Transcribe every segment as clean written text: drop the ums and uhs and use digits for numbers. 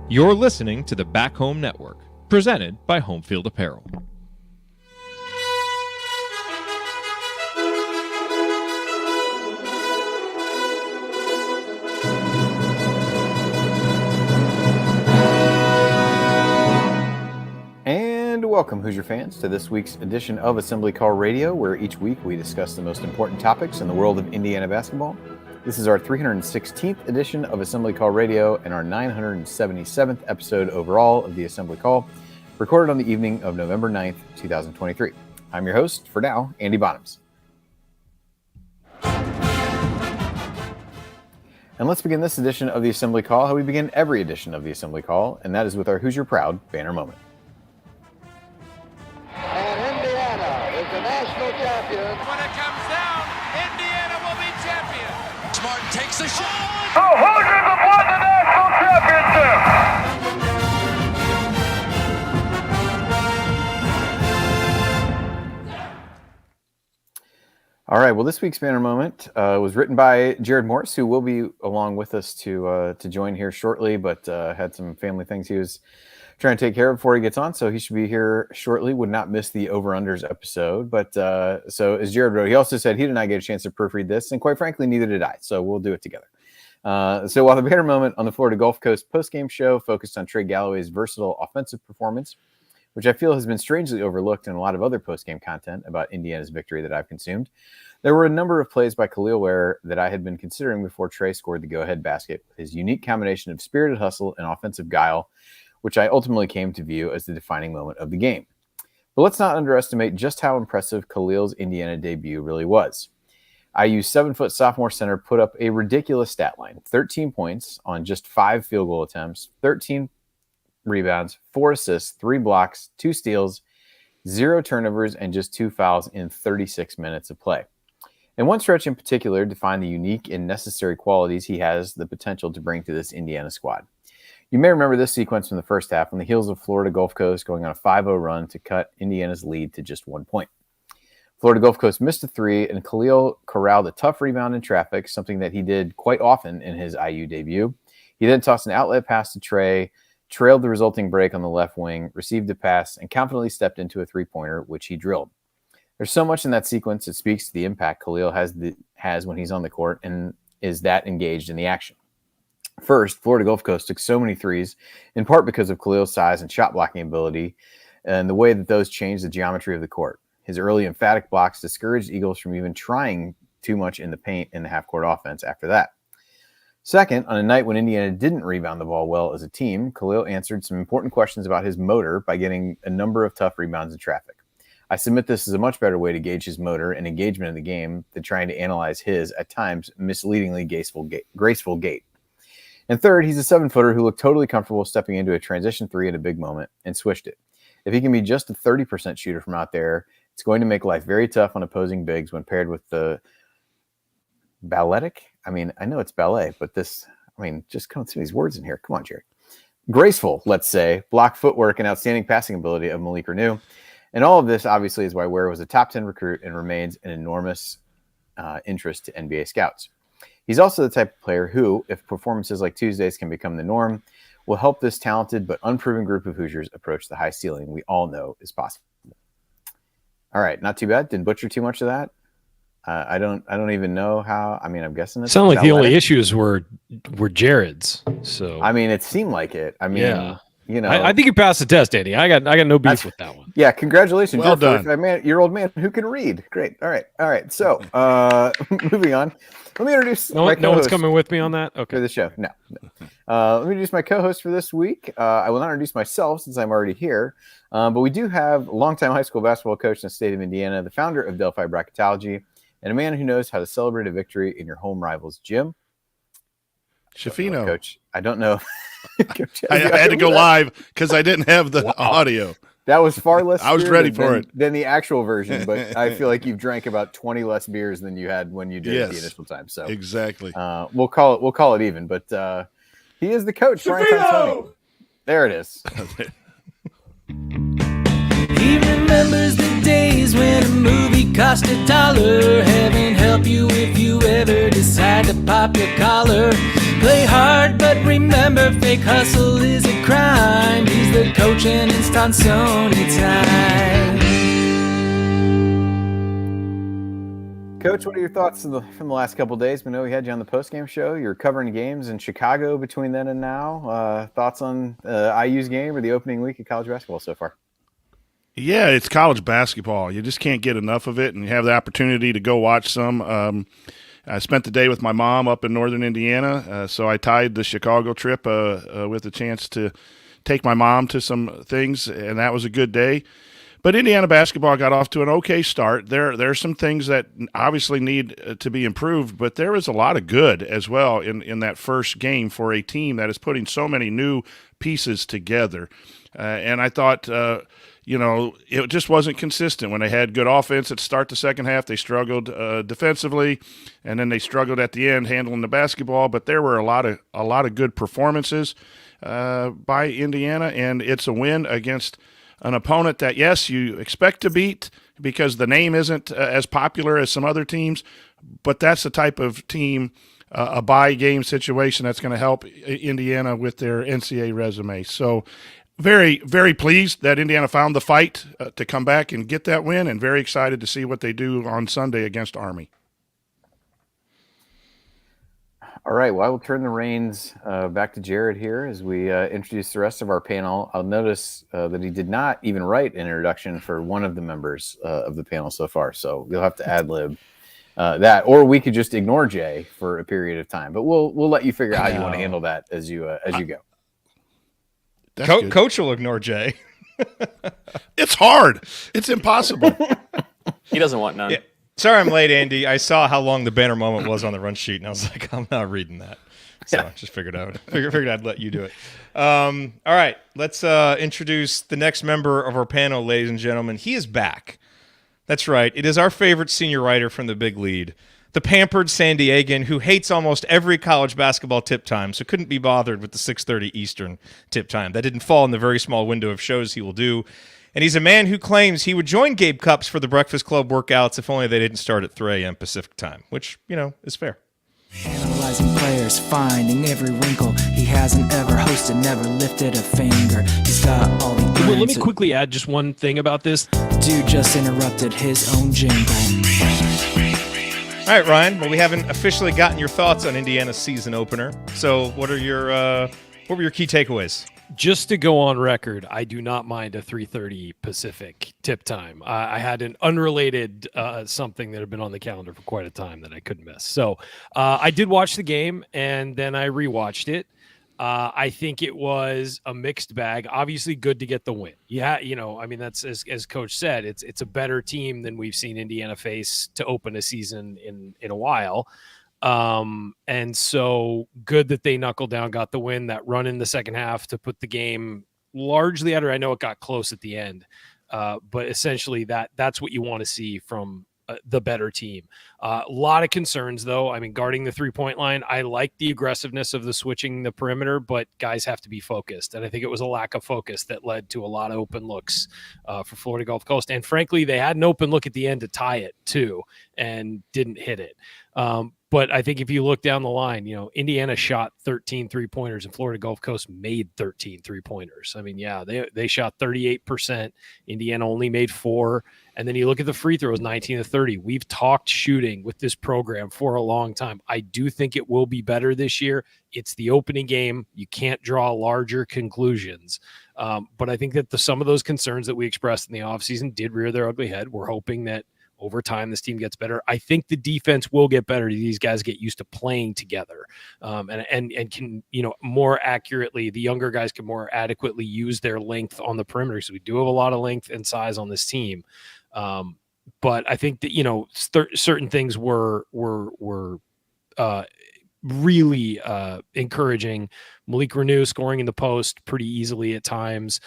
You're listening to the Back Home Network, presented by Homefield Apparel. And welcome, Hoosier fans, to this week's edition of Assembly Call Radio, where each week we discuss the most important topics in the world of Indiana basketball. This is our 316th edition of Assembly Call Radio and our 977th episode overall of the Assembly Call, recorded on the evening of November 9th, 2023. I'm your host, for now, Andy Bonhams. And let's begin this edition of the Assembly Call how we begin every edition of the Assembly Call, and that is with our Hoosier Proud banner moment. And Indiana is the national champion. When it comes down, Indiana will be champion. Smart takes the shot. The Hoosiers have won the national championship. All right, well, this week's banner moment was written by Jared Morris, who will be along with us to join here shortly, but had some family things he was trying to take care of before he gets on, so he should be here shortly. Would not miss the over-unders episode, but so as Jared wrote, he also said he did not get a chance to proofread this, and quite frankly, neither did I, so we'll do it together. So while the banner moment on the Florida Gulf Coast postgame show focused on Trey Galloway's versatile offensive performance, which I feel has been strangely overlooked in a lot of other postgame content about Indiana's victory that I've consumed, there were a number of plays by Khalil Ware that I had been considering before Trey scored the go-ahead basket. His unique combination of spirited hustle and offensive guile, which I ultimately came to view as the defining moment of the game. But let's not underestimate just how impressive Khalil's Indiana debut really was. IU's 7-foot sophomore center put up a ridiculous stat line: 13 points on just 5 field goal attempts, 13 rebounds, 4 assists, 3 blocks, 2 steals, 0 turnovers, and just 2 fouls in 36 minutes of play. And one stretch in particular defined the unique and necessary qualities he has the potential to bring to this Indiana squad. You may remember this sequence from the first half on the heels of Florida Gulf Coast going on a 5-0 run to cut Indiana's lead to just 1 point. Florida Gulf Coast missed a 3, and Khalil corralled a tough rebound in traffic, something that he did quite often in his IU debut. He then tossed an outlet pass to Trey, trailed the resulting break on the left wing, received a pass, and confidently stepped into a three-pointer, which he drilled. There's so much in that sequence that speaks to the impact Khalil has when he's on the court and is that engaged in the action. First, Florida Gulf Coast took so many threes, in part because of Khalil's size and shot blocking ability and the way that those changed the geometry of the court. His early emphatic blocks discouraged Eagles from even trying too much in the paint in the half-court offense after that. Second, on a night when Indiana didn't rebound the ball well as a team, Khalil answered some important questions about his motor by getting a number of tough rebounds in traffic. I submit this is a much better way to gauge his motor and engagement in the game than trying to analyze his, at times, misleadingly graceful gait. And third, he's a 7-footer who looked totally comfortable stepping into a transition 3 at a big moment and swished it. If he can be just a 30% shooter from out there, it's going to make life very tough on opposing bigs when paired with the balletic. I mean, I know it's ballet, but just come through these words in here. Come on, Jerry. Graceful, let's say, block footwork and outstanding passing ability of Malik Renew. And all of this, obviously, is why Ware was a top 10 recruit and remains an enormous interest to NBA scouts. He's also the type of player who, if performances like Tuesday's can become the norm, will help this talented but unproven group of Hoosiers approach the high ceiling we all know is possible. All right, not too bad. Didn't butcher too much of that. I don't even know how. I mean, I'm guessing it sounded like the only issues were Jared's. So I mean, it seemed like it. I mean, yeah. You know, I think you passed the test, Eddie. I got no beef with that one. Yeah, congratulations. Well done. You're a 45-year-old man who can read. Great. All right. So, moving on. Let me introduce my co-host. No one's coming with me on that? Okay. For the show. No. Let me introduce my co-host for this week. I will not introduce myself since I'm already here. But we do have a longtime high school basketball coach in the state of Indiana, the founder of Delphi Bracketology, and a man who knows how to celebrate a victory in your home rivals, Jim Shafino. Coach, I don't know. Coach, I had to go live because I didn't have the audio. That was far less. I was ready for it than the actual version, but I feel like you've drank about 20 less beers than you had when you did it the initial time. So exactly. We'll call it even. But he is the coach. Brian there it is. He remembers the days when a movie cost $1. Heaven help you if you ever decide to pop your collar. Play hard, but remember, fake hustle is a crime. He's the coach and it's Tonsoni time. Coach, what are your thoughts from the last couple of days? We know we had you on the postgame show. You're covering games in Chicago between then and now. Thoughts on IU's game or the opening week of college basketball so far? Yeah, it's college basketball. You just can't get enough of it, and you have the opportunity to go watch some. I spent the day with my mom up in northern Indiana, so I tied the Chicago trip with a chance to take my mom to some things, and that was a good day. But Indiana basketball got off to an okay start. There are some things that obviously need to be improved, but there was a lot of good as well in that first game for a team that is putting so many new pieces together. And I thought, it just wasn't consistent. When they had good offense at the start the second half, they struggled defensively, and then they struggled at the end handling the basketball. But there were a lot of good performances by Indiana, and it's a win against an opponent that, yes, you expect to beat because the name isn't as popular as some other teams, but that's the type of team, a bye game situation that's going to help Indiana with their NCAA resume. So very, very pleased that Indiana found the fight to come back and get that win, and very excited to see what they do on Sunday against Army. All right, well, I will turn the reins back to Jared here as we introduce the rest of our panel. I'll notice that he did not even write an introduction for one of the members of the panel so far, so you'll have to ad-lib that, or we could just ignore Jay for a period of time. But we'll let you figure out how you want to handle that as you go. Coach will ignore Jay. It's hard. It's impossible. He doesn't want none. Yeah. Sorry I'm late, Andy. I saw how long the banner moment was on the run sheet, and I was like, I'm not reading that. So I just figured I'd let you do it. All right, let's introduce the next member of our panel, ladies and gentlemen. He is back. That's right. It is our favorite senior writer from the Big Lead, the pampered San Diegan who hates almost every college basketball tip time, so couldn't be bothered with the 6:30 Eastern tip time. That didn't fall in the very small window of shows he will do. And he's a man who claims he would join Gabe Cupps for the Breakfast Club workouts if only they didn't start at 3 a.m. Pacific time, which, is fair. Analyzing players, finding every wrinkle. He hasn't ever hosted, never lifted a finger. He's got all the Well, let me quickly add just one thing about this. Dude just interrupted his own jingle. All right, Ryan. Well, we haven't officially gotten your thoughts on Indiana's season opener. So what were your key takeaways? Just to go on record, I do not mind a 3:30 Pacific tip time. I had an unrelated something that had been on the calendar for quite a time that I couldn't miss. So I did watch the game, and then I rewatched it. I think it was a mixed bag. Obviously, good to get the win. Yeah, that's as Coach said, it's a better team than we've seen Indiana face to open a season in a while. And so good that they knuckled down, got the win, that run in the second half to put the game largely under. I know it got close at the end, but essentially that's what you want to see from the better team. A lot of concerns though. I mean, guarding the 3-point line, I like the aggressiveness of the switching the perimeter, but guys have to be focused. And I think it was a lack of focus that led to a lot of open looks for Florida Gulf Coast. And frankly, they had an open look at the end to tie it too, and didn't hit it. But I think if you look down the line, Indiana shot 13 3-pointers and Florida Gulf Coast made 13 3-pointers. I mean, yeah, they shot 38%. Indiana only made 4. And then you look at the free throws, 19 to 30. We've talked shooting with this program for a long time. I do think it will be better this year. It's the opening game. You can't draw larger conclusions. But I think that some of those concerns that we expressed in the offseason did rear their ugly head. We're hoping that over time this team gets better. I think the defense will get better. These guys get used to playing together, and can, more accurately, the younger guys can more adequately use their length on the perimeter. So we do have a lot of length and size on this team. But I think that, certain things were really encouraging. Malik Renew scoring in the post pretty easily at times.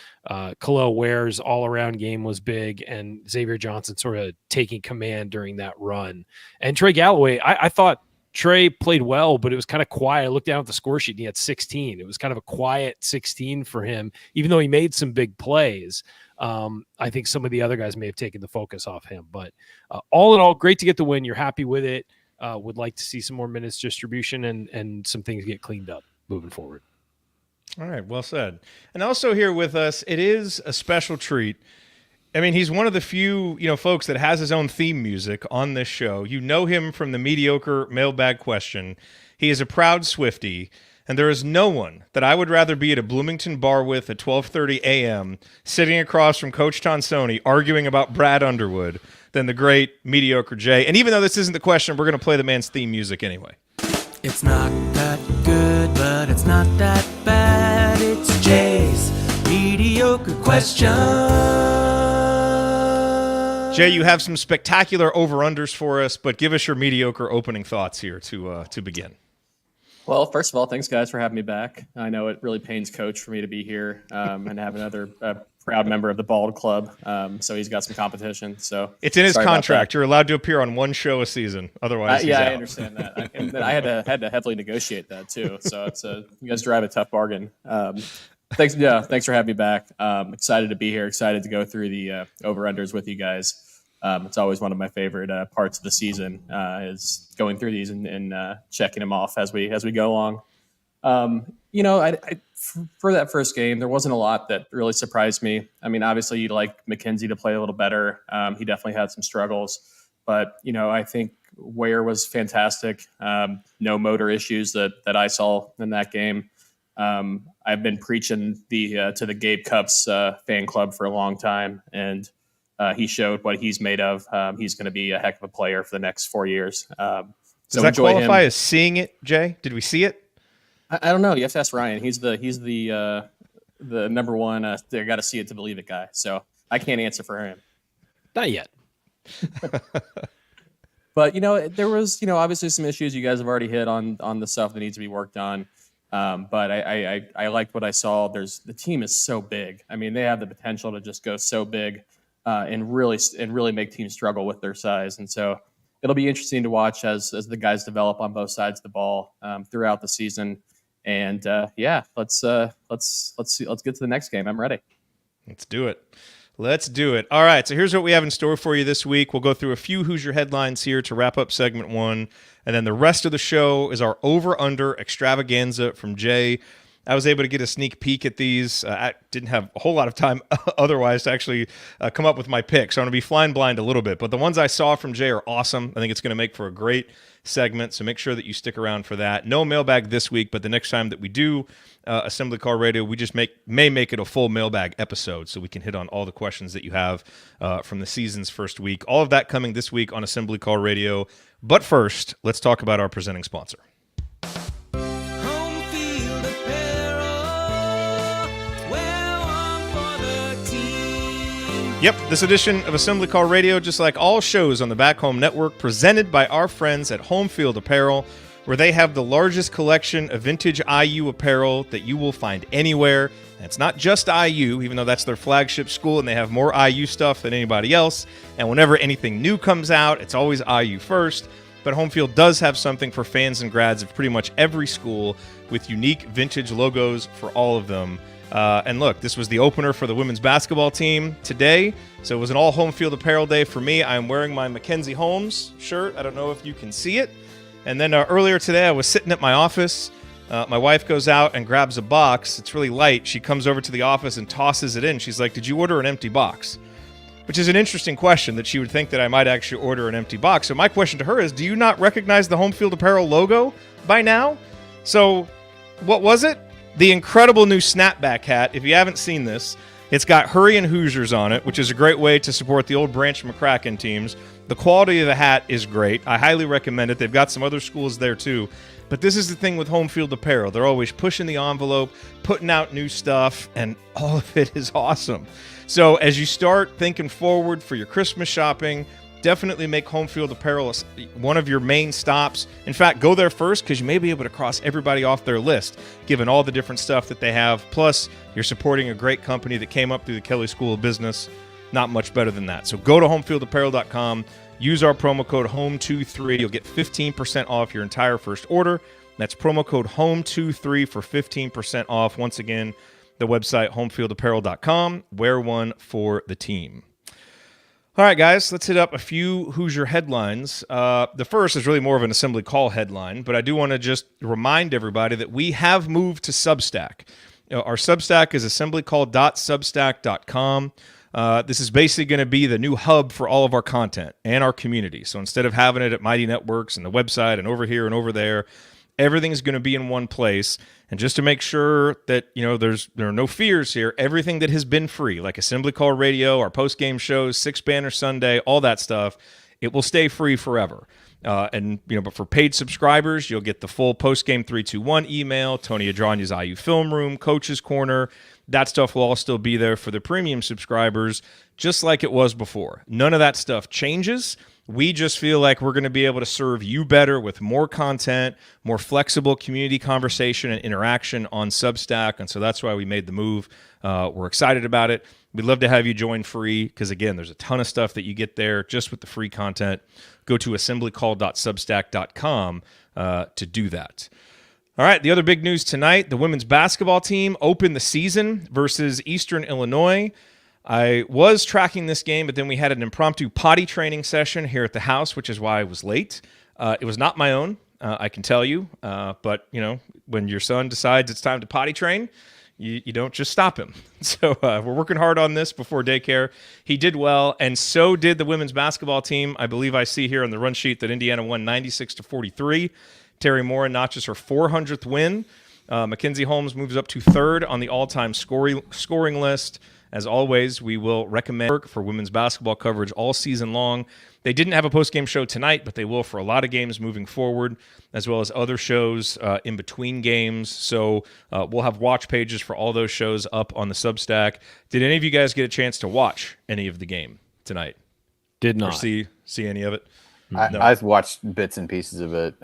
Khalil Ware's all-around game was big, and Xavier Johnson sort of taking command during that run. And Trey Galloway, I thought Trey played well, but it was kind of quiet. I looked down at the score sheet, and he had 16. It was kind of a quiet 16 for him, even though he made some big plays. I think some of the other guys may have taken the focus off him. But all in all, great to get the win. You're happy with it. Would like to see some more minutes distribution and some things get cleaned up moving forward. All right, well said. And also here with us, it is a special treat. I mean, he's one of the few, folks that has his own theme music on this show. You know him from the Mediocre mailbag question. He is a proud Swiftie, and there is no one that I would rather be at a Bloomington bar with at 12:30 a.m., sitting across from Coach Tonsoni arguing about Brad Underwood than the great Mediocre Jay. And even though this isn't the question, we're going to play the man's theme music anyway. It's not that good, but it's not that bad. It's Jay's mediocre question. Jay, you have some spectacular over-unders for us, but give us your mediocre opening thoughts here to begin. Well, first of all, thanks guys for having me back. I know it really pains Coach for me to be here and have another proud member of the Bald Club. So he's got some competition. So it's in his contract. You're allowed to appear on one show a season. Otherwise, he's out. I understand that. And I had to heavily negotiate that too. So it's you guys drive a tough bargain. Thanks for having me back. Excited to be here. Excited to go through the over-unders with you guys. It's always one of my favorite parts of the season is going through these and checking them off as we go along. For that first game, there wasn't a lot that really surprised me. I mean, obviously you'd like McKenzie to play a little better. He definitely had some struggles, but I think Ware was fantastic. No motor issues that I saw in that game. I've been preaching to the Gabe Cupps fan club for a long time, and he showed what he's made of. He's going to be a heck of a player for the next 4 years. Does that qualify as seeing it, Jay? Did we see it? I don't know. You have to ask Ryan. He's the number one. They got to see it to believe it guy. So I can't answer for him. Not yet. But there was obviously some issues you guys have already hit on the stuff that needs to be worked on. But I liked what I saw. The team is so big. I mean, they have the potential to just go so big and really make teams struggle with their size. And so it'll be interesting to watch as the guys develop on both sides of the ball throughout the season. And let's get to the next game. I'm ready. Let's do it. All right, so here's what we have in store for you this week. We'll go through a few Hoosier headlines here to wrap up segment one, and then the rest of the show is our over-under extravaganza from Jay. I was able to get a sneak peek at these. I didn't have a whole lot of time otherwise to actually come up with my pick, so I'm going to be flying blind a little bit. But the ones I saw from Jay are awesome. I think it's going to make for a great segment, so make sure that you stick around for that. No mailbag this week, but the next time that we do Assembly Call Radio, we just may make it a full mailbag episode so we can hit on all the questions that you have from the season's first week. All of that coming this week on Assembly Call Radio. But first, let's talk about our presenting sponsor. Yep, this edition of Assembly Call Radio, just like all shows on the Back Home Network, presented by our friends at Home Field Apparel, where they have the largest collection of vintage IU apparel that you will find anywhere. And it's not just IU, even though that's their flagship school, and they have more IU stuff than anybody else. And whenever anything new comes out, it's always IU first. But Home Field does have something for fans and grads of pretty much every school with unique vintage logos for all of them. And look, this was the opener for the women's basketball team today, so it was an all Home Field apparel day for me. I'm wearing my Mackenzie Holmes shirt. I don't know if you can see it. And then earlier today, I was sitting at my office. My wife goes out and grabs a box. It's really light. She comes over to the office and tosses it in. She's like, "Did you order an empty box?" Which is an interesting question, that she would think that I might actually order an empty box. So my question to her is, do you not recognize the Home Field apparel logo by now? So what was it? The incredible new snapback hat. If you haven't seen this, it's got Hurry and Hoosiers on it, which is a great way to support the old Branch McCracken teams. The quality of the hat is great. I highly recommend it. They've got some other schools there too. But this is the thing with Home Field Apparel. They're always pushing the envelope, putting out new stuff, and all of it is awesome. So as you start thinking forward for your Christmas shopping, definitely make Home Field Apparel one of your main stops. In fact, go there first because you may be able to cross everybody off their list, given all the different stuff that they have. Plus, you're supporting a great company that came up through the Kelley School of Business. Not much better than that. So go to homefieldapparel.com, use our promo code HOME23. You'll get 15% off your entire first order. That's promo code HOME23 for 15% off. Once again, the website homefieldapparel.com. Wear one for the team. All right, guys, let's hit up a few Hoosier headlines. The first is really more of an assembly call headline, but I do want to just remind everybody that we have moved to Substack. Our Substack is assemblycall.substack.com. This is basically going to be the new hub for all of our content and our community. So instead of having it at Mighty Networks and the website and over here and over there, everything's going to be in one place. And just to make sure that, there are no fears here, everything that has been free, like Assembly Call Radio, our post-game shows, Six Banner Sunday, all that stuff, it will stay free forever. But for paid subscribers, you'll get the full post-game 321 email, Tony Adranya's IU Film Room, Coach's Corner. That stuff will all still be there for the premium subscribers, just like it was before. None of that stuff changes. We just feel like we're going to be able to serve you better with more content, more flexible community conversation and interaction on Substack. And so that's why we made the move. We're excited about it. We'd love to have you join free because, again, there's a ton of stuff that you get there just with the free content. Go to assemblycall.substack.com to do that. All right, the other big news tonight, the women's basketball team opened the season versus Eastern Illinois. I was tracking this game, but then we had an impromptu potty training session here at the house, which is why I was late. It was not my own, I can tell you. But, when your son decides it's time to potty train, you don't just stop him. So we're working hard on this before daycare. He did well, and so did the women's basketball team. I believe I see here on the run sheet that Indiana won 96-43. Terry Moore notches her 400th win. Mackenzie Holmes moves up to third on the all-time scoring list. As always, we will recommend work for women's basketball coverage all season long. They didn't have a post-game show tonight, but they will for a lot of games moving forward, as well as other shows in between games. So we'll have watch pages for all those shows up on the Substack. Did any of you guys get a chance to watch any of the game tonight? Did not. Or see any of it? I watched bits and pieces of it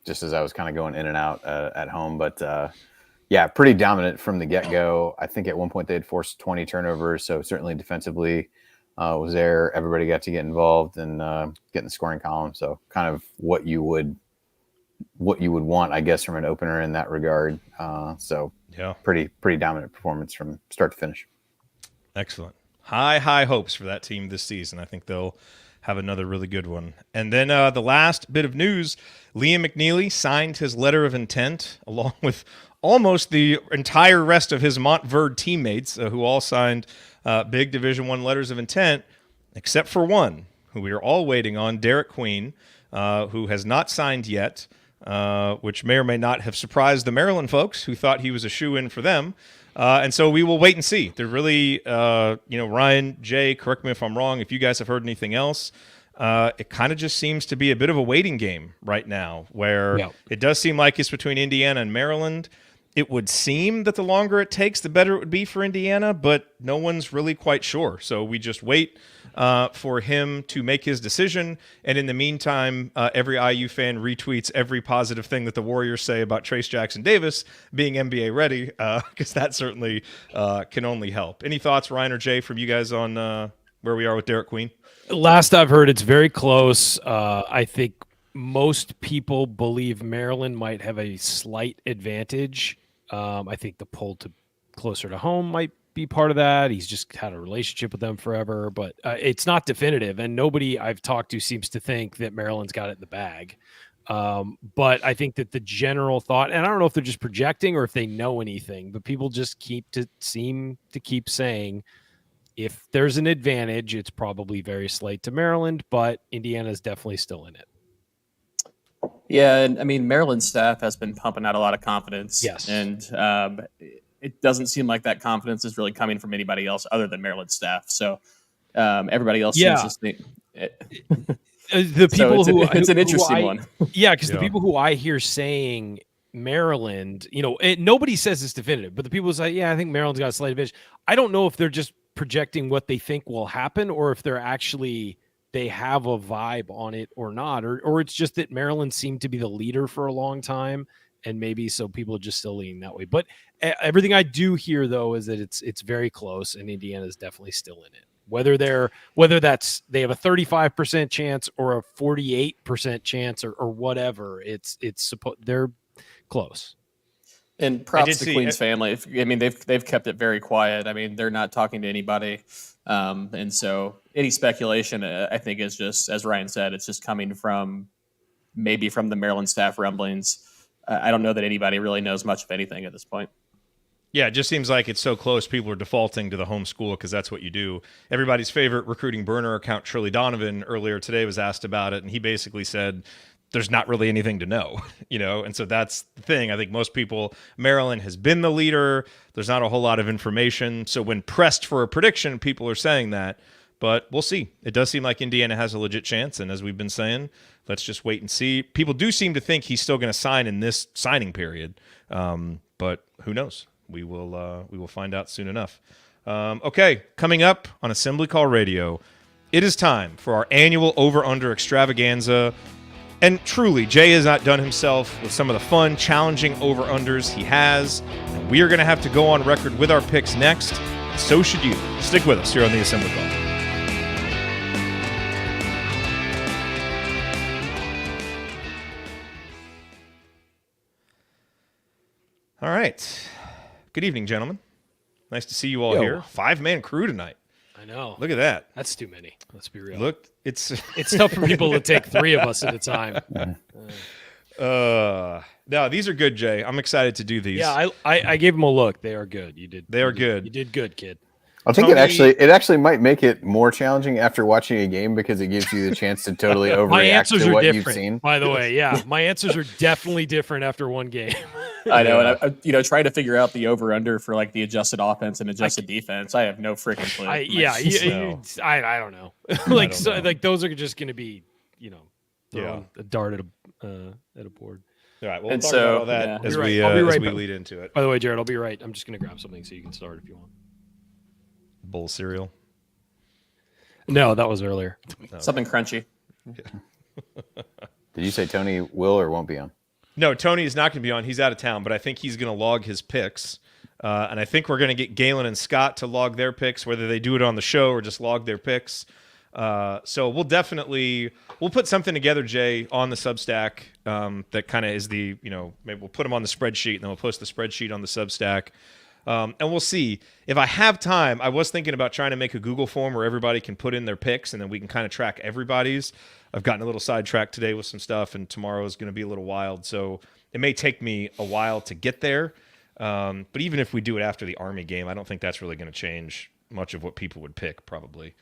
just as I was kind of going in and out at home. But, pretty dominant from the get-go. I think at one point they had forced 20 turnovers, so certainly defensively was there. Everybody got to get involved and get in the scoring column. So kind of what you would want, I guess, from an opener in that regard. Pretty dominant performance from start to finish. Excellent. High hopes for that team this season. I think they'll have another really good one. And then the last bit of news, Liam McNeely signed his letter of intent along with almost the entire rest of his Montverde teammates who all signed big Division I letters of intent, except for one who we are all waiting on, Derek Queen, who has not signed yet, which may or may not have surprised the Maryland folks who thought he was a shoo-in for them. And so we will wait and see. They're really, Ryan, Jay, correct me if I'm wrong, if you guys have heard anything else, it kind of just seems to be a bit of a waiting game right now where it does seem like it's between Indiana and Maryland. It would seem that the longer it takes, the better it would be for Indiana, but no one's really quite sure. So we just wait for him to make his decision. And in the meantime, every IU fan retweets every positive thing that the Warriors say about Trace Jackson Davis being NBA ready, because that certainly can only help. Any thoughts, Ryan or Jay, from you guys on where we are with Derek Queen? Last I've heard, it's very close. I think most people believe Maryland might have a slight advantage. I think the pull to closer to home might be part of that. He's just had a relationship with them forever, but it's not definitive. And nobody I've talked to seems to think that Maryland's got it in the bag. But I think that the general thought, and I don't know if they're just projecting or if they know anything, but people just seem to keep saying if there's an advantage, it's probably very slight to Maryland, but Indiana's definitely still in it. Yeah, and I mean, Maryland's staff has been pumping out a lot of confidence. Yes. And it doesn't seem like that confidence is really coming from anybody else other than Maryland's staff. So everybody else seems to think the people it's an interesting one. Yeah, because the people who I hear saying Maryland, nobody says it's definitive, but the people who say, I think Maryland's got a slight advantage. I don't know if they're just projecting what they think will happen or if they're actually they have a vibe on it or not, or it's just that Maryland seemed to be the leader for a long time, and maybe so people are just still leaning that way. But everything I do hear though is that it's very close, and Indiana's definitely still in it. Whether that's they have a 35% chance or a 48% chance or whatever, they're close. And I props did to see Queen's it. family. I mean, they've kept it very quiet. I mean, they're not talking to anybody, and so any speculation, I think, is just, as Ryan said, it's just coming from maybe from the Maryland staff rumblings. I don't know that anybody really knows much of anything at this point. Yeah, it just seems like it's so close. People are defaulting to the home school because that's what you do. Everybody's favorite recruiting burner account, Shirley Donovan, earlier today was asked about it, and he basically said there's not really anything to know, and so that's the thing. I think most people, Maryland has been the leader. There's not a whole lot of information. So when pressed for a prediction, people are saying that, but we'll see. It does seem like Indiana has a legit chance, and as we've been saying, let's just wait and see. People do seem to think he's still going to sign in this signing period, but who knows? We will find out soon enough. Okay, coming up on Assembly Call Radio, it is time for our annual over-under extravaganza. And truly, Jay has outdone himself with some of the fun, challenging over-unders he has. And we are going to have to go on record with our picks next. So should you. Stick with us here on the Assembly Call. All right. Good evening, gentlemen. Nice to see you all here. 5-man crew tonight. I know. Look at that. That's too many. Let's be real. Look, it's tough for people to take 3 of us at a time. No, these are good, Jay. I'm excited to do these. Yeah, I gave them a look. They are good. You did. They are good. You did good, kid. I think Tony- it actually might make it more challenging after watching a game because it gives you the chance to totally My overreact answers to are what different, you've seen. by the way. Yeah, my answers are definitely different after one game. I know, and I trying to figure out the over under for like the adjusted offense and adjusted defense. I have no freaking clue. I don't know. Like those are just going to be, throwing a dart at a board. All right, well, we'll And talk so, about all that yeah. as I'll be we right as we back. lead into it. By the way, Jared, I'll be right. I'm just going to grab something so you can start if you want. Bowl cereal. No, that was earlier. Something crunchy. Did you say Tony will or won't be on? No, Tony is not going to be on. He's out of town, but I think he's going to log his picks. And I think we're going to get Galen and Scott to log their picks, whether they do it on the show or just log their picks. So we'll put something together, Jay, on the Substack that kind of is maybe we'll put them on the spreadsheet, and then we'll post the spreadsheet on the Substack. And we'll see. If I have time, I was thinking about trying to make a Google form where everybody can put in their picks, and then we can kind of track everybody's. I've gotten a little sidetracked today with some stuff, and tomorrow is going to be a little wild. So it may take me a while to get there. But even if we do it after the Army game, I don't think that's really going to change much of what people would pick, probably.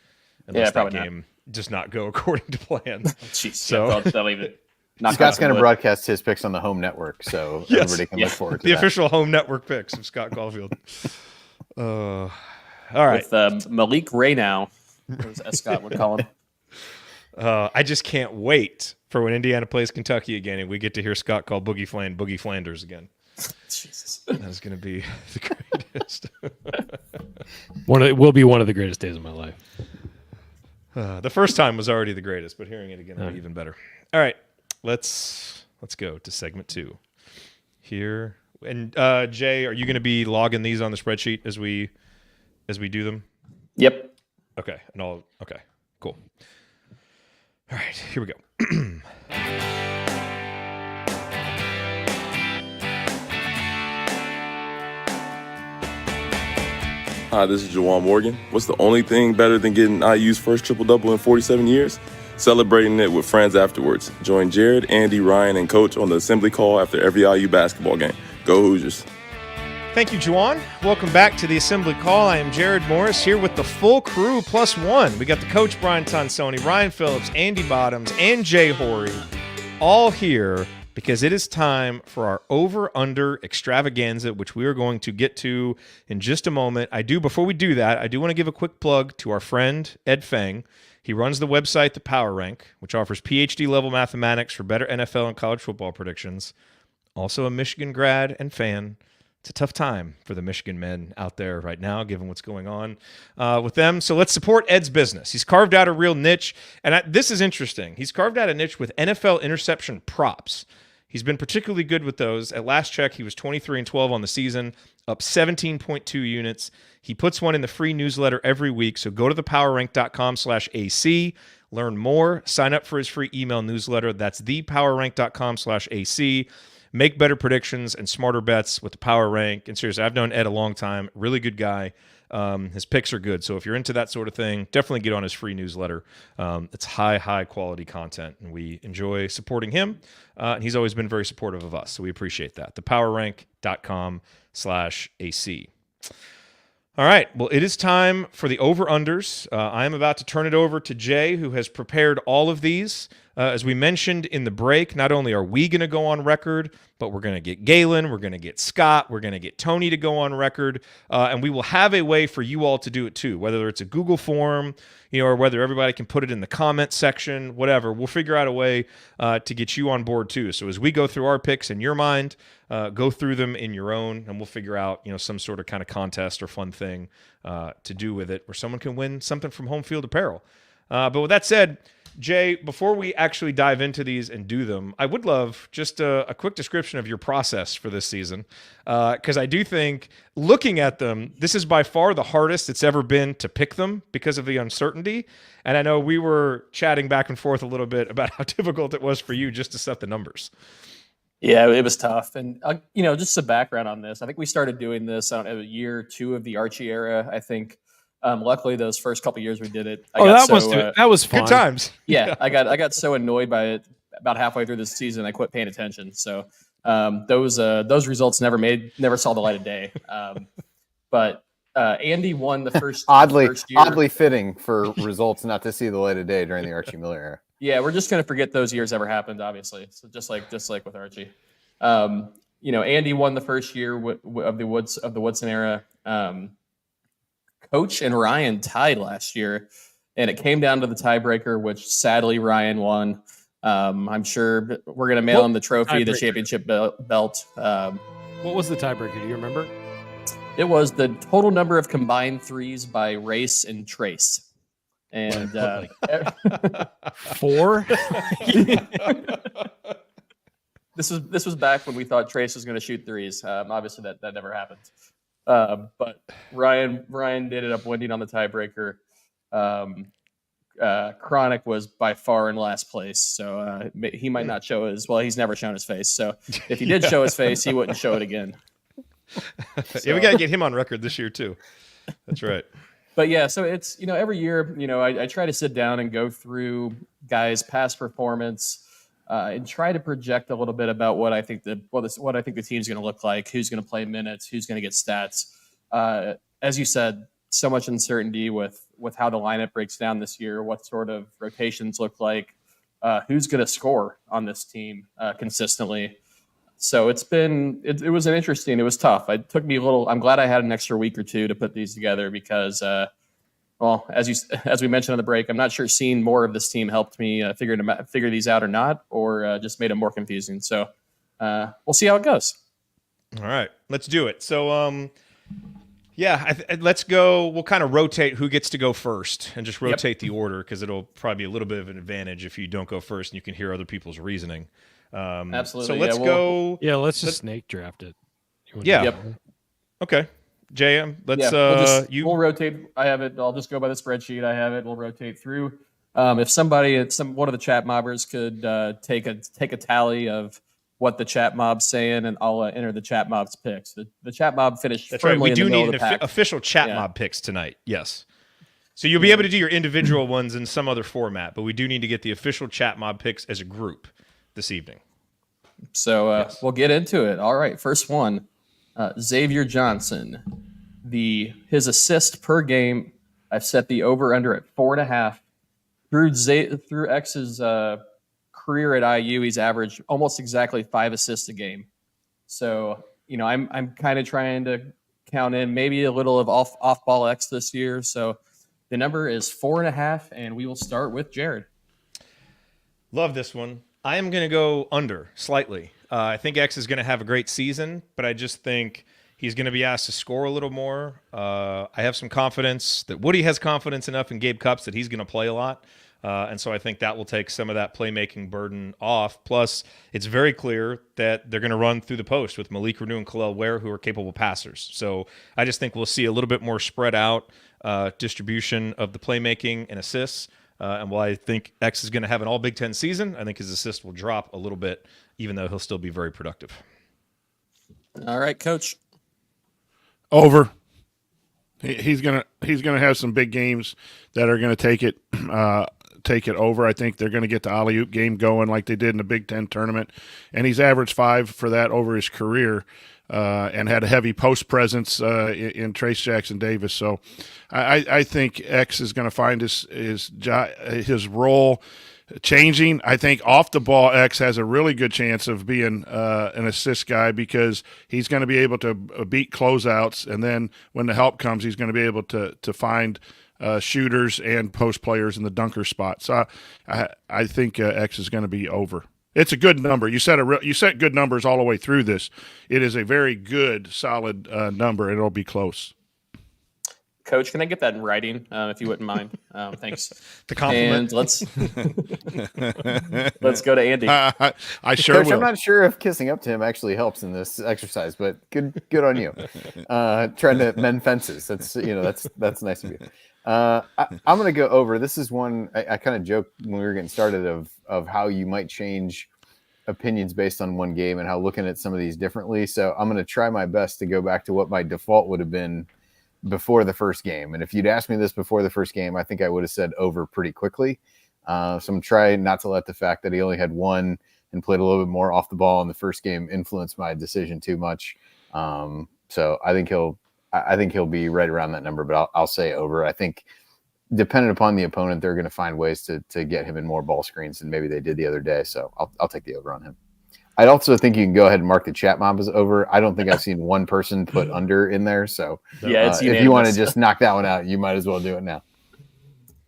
Unless probably that game does not go according to plan. Jeez, So- they'll leave it. Scott's going to broadcast his picks on the home network, so Yes. everybody can look forward to The that. official home network picks of Scott Caulfield. All right. With Malik Raynow, as Scott would call him. I just can't wait for when Indiana plays Kentucky again and we get to hear Scott call Boogie Flanders again. Jesus. That's going to be the greatest. It will be one of the greatest days of my life. The first time was already the greatest, but hearing it again will be even better. All right, let's go to segment 2 here. And Jay, are you going to be logging these on the spreadsheet as we do them? Yep. Okay, okay, cool. All right, here we go. Hi, this is Jawan Morgan. What's the only thing better than getting IU's first triple-double in 47 years? Celebrating it with friends afterwards. Join Jared, Andy, Ryan, and Coach on the assembly call after every IU basketball game. Go Hoosiers. Thank you, Juwan. Welcome back to the Assembly Call. I am Jared Morris here with the full crew plus one. We got the coach, Brian Tonsoni, Ryan Phillips, Andy Bottoms, and Jay Horrey all here because it is time for our over-under extravaganza, which we are going to get to in just a moment. Before we do that, I do want to give a quick plug to our friend, Ed Feng. He runs the website, The Power Rank, which offers PhD-level mathematics for better NFL and college football predictions. Also a Michigan grad and fan. It's a tough time for the Michigan men out there right now, given what's going on with them. So let's support Ed's business. He's carved out a real niche, and this is interesting. He's carved out a niche with NFL interception props. He's been particularly good with those. At last check, he was 23-12 on the season, up 17.2 units. He puts one in the free newsletter every week, so go to thepowerrank.com/AC. Learn more. Sign up for his free email newsletter. That's thepowerrank.com/AC. make better predictions and smarter bets with the power rank. And seriously, I've known Ed a long time. Really good guy. His picks are good. So if you're into that sort of thing, definitely get on his free newsletter. It's high quality content, and we enjoy supporting him. And he's always been very supportive of us. So we appreciate that. thepowerrank.com/AC. All right. Well, it is time for the over-unders. I am about to turn it over to Jay, who has prepared all of these. As we mentioned in the break, not only are we going to go on record, but we're going to get Galen, we're going to get Scott, we're going to get Tony to go on record, and we will have a way for you all to do it too, whether it's a Google form, or whether everybody can put it in the comment section, whatever. We'll figure out a way to get you on board too. So as we go through our picks in your mind, go through them in your own, and we'll figure out, some sort of kind of contest or fun thing to do with it, where someone can win something from Home Field Apparel. But with that said, Jay, before we actually dive into these and do them, I would love just a quick description of your process for this season, because I do think, looking at them, this is by far the hardest it's ever been to pick them because of the uncertainty. And I know we were chatting back and forth a little bit about how difficult it was for you just to set the numbers. Yeah, it was tough. And, just some background on this. I think we started doing this year 2 of the Archie era, I think. Luckily, those first couple of years we did it. That was fun. Good times. Yeah, I got so annoyed by it about halfway through the season, I quit paying attention. So those results never saw the light of day. But Andy won the first first year. Oddly fitting for results not to see the light of day during the Archie Miller era. Yeah, we're just gonna forget those years ever happened, obviously. So just like with Archie, Andy won the first year of the Woodson era. Coach and Ryan tied last year, and it came down to the tiebreaker, which sadly Ryan won. I'm sure we're going to mail him the trophy, the championship belt. What was the tiebreaker? Do you remember? It was the total number of combined threes by race and trace. And 4? This was back when we thought Trace was going to shoot threes. Obviously that never happened. But Ryan ended up winning on the tiebreaker. Chronic was by far in last place, so he might not show he's never shown his face. So if he did show his face, he wouldn't show it again. Yeah, we got to get him on record this year too. That's right. But yeah, so it's every year I try to sit down and go through guys' past performance. And try to project a little bit about what I think the team's going to look like, who's going to play minutes, who's going to get stats. As you said, so much uncertainty with how the lineup breaks down this year, what sort of rotations look like, who's going to score on this team consistently. So it was tough. It took me I'm glad I had an extra week or two to put these together because. Well, as we mentioned on the break, I'm not sure seeing more of this team helped me figure these out or not, or just made it more confusing. So we'll see how it goes. All right, let's do it. So, let's go. We'll kind of rotate who gets to go first and just rotate the order because it'll probably be a little bit of an advantage if you don't go first and you can hear other people's reasoning. Absolutely. So let's go. Yeah, let's just snake draft it. Yeah. Yep. Okay. Jay, we'll rotate. I have it. I'll just go by the spreadsheet. I have it. We'll rotate through. If one of the chat mobbers could take a tally of what the chat mob's saying, and I'll enter the chat mob's picks. The chat mob finished. That's right. We do need an official chat mob picks tonight. Yes. So you'll be able to do your individual ones in some other format, but we do need to get the official chat mob picks as a group this evening. So we'll get into it. All right. First one. Xavier Johnson, his assist per game, I've set the over under at 4.5. Through X's career at IU, he's averaged almost exactly 5 assists a game. So I'm kind of trying to count in maybe a little of off ball X this year. So the number is 4.5, and we will start with Jared. Love this one. I am going to go under slightly. I think X is going to have a great season, but I just think he's going to be asked to score a little more. I have some confidence that Woody has confidence enough in Gabe Cupps that he's going to play a lot. And so I think that will take some of that playmaking burden off. Plus, it's very clear that they're going to run through the post with Malik Renew and Khalil Ware, who are capable passers. So I just think we'll see a little bit more spread out distribution of the playmaking and assists. And while I think X is going to have an all Big Ten season, I think his assist will drop a little bit, even though he'll still be very productive. All right, Coach. Over. He's gonna have some big games that are gonna take it over. I think they're gonna get the alley-oop game going like they did in the Big Ten tournament, and he's averaged 5 for that over his career, and had a heavy post presence in Trace Jackson Davis. So I think X is gonna find his role changing. I think off the ball, X has a really good chance of being an assist guy because he's going to be able to beat closeouts, and then when the help comes, he's going to be able to find shooters and post players in the dunker spot. So I think X is going to be over. It's a good number. You set good numbers all the way through this. It is a very good, solid number, and it'll be close. Coach, can I get that in writing, if you wouldn't mind? Thanks. The compliment. And let's go to Andy. I sure Coach, will. I'm not sure if kissing up to him actually helps in this exercise, but good on you. Trying to mend fences. That's nice of you. I'm going to go over. This is one I kind of joked when we were getting started of how you might change opinions based on one game and how looking at some of these differently. So I'm going to try my best to go back to what my default would have been before the first game. And if you'd asked me this before the first game, I think I would have said over pretty quickly. So I'm trying not to let the fact that he only had one and played a little bit more off the ball in the first game influence my decision too much. So I think he'll be right around that number, but I'll say over. I think dependent upon the opponent, they're going to find ways to get him in more ball screens than maybe they did the other day. So I'll take the over on him. I'd also think you can go ahead and mark the chat mob as over. I don't think I've seen one person put under in there. So yeah, it's if you want to just knock that one out, you might as well do it now.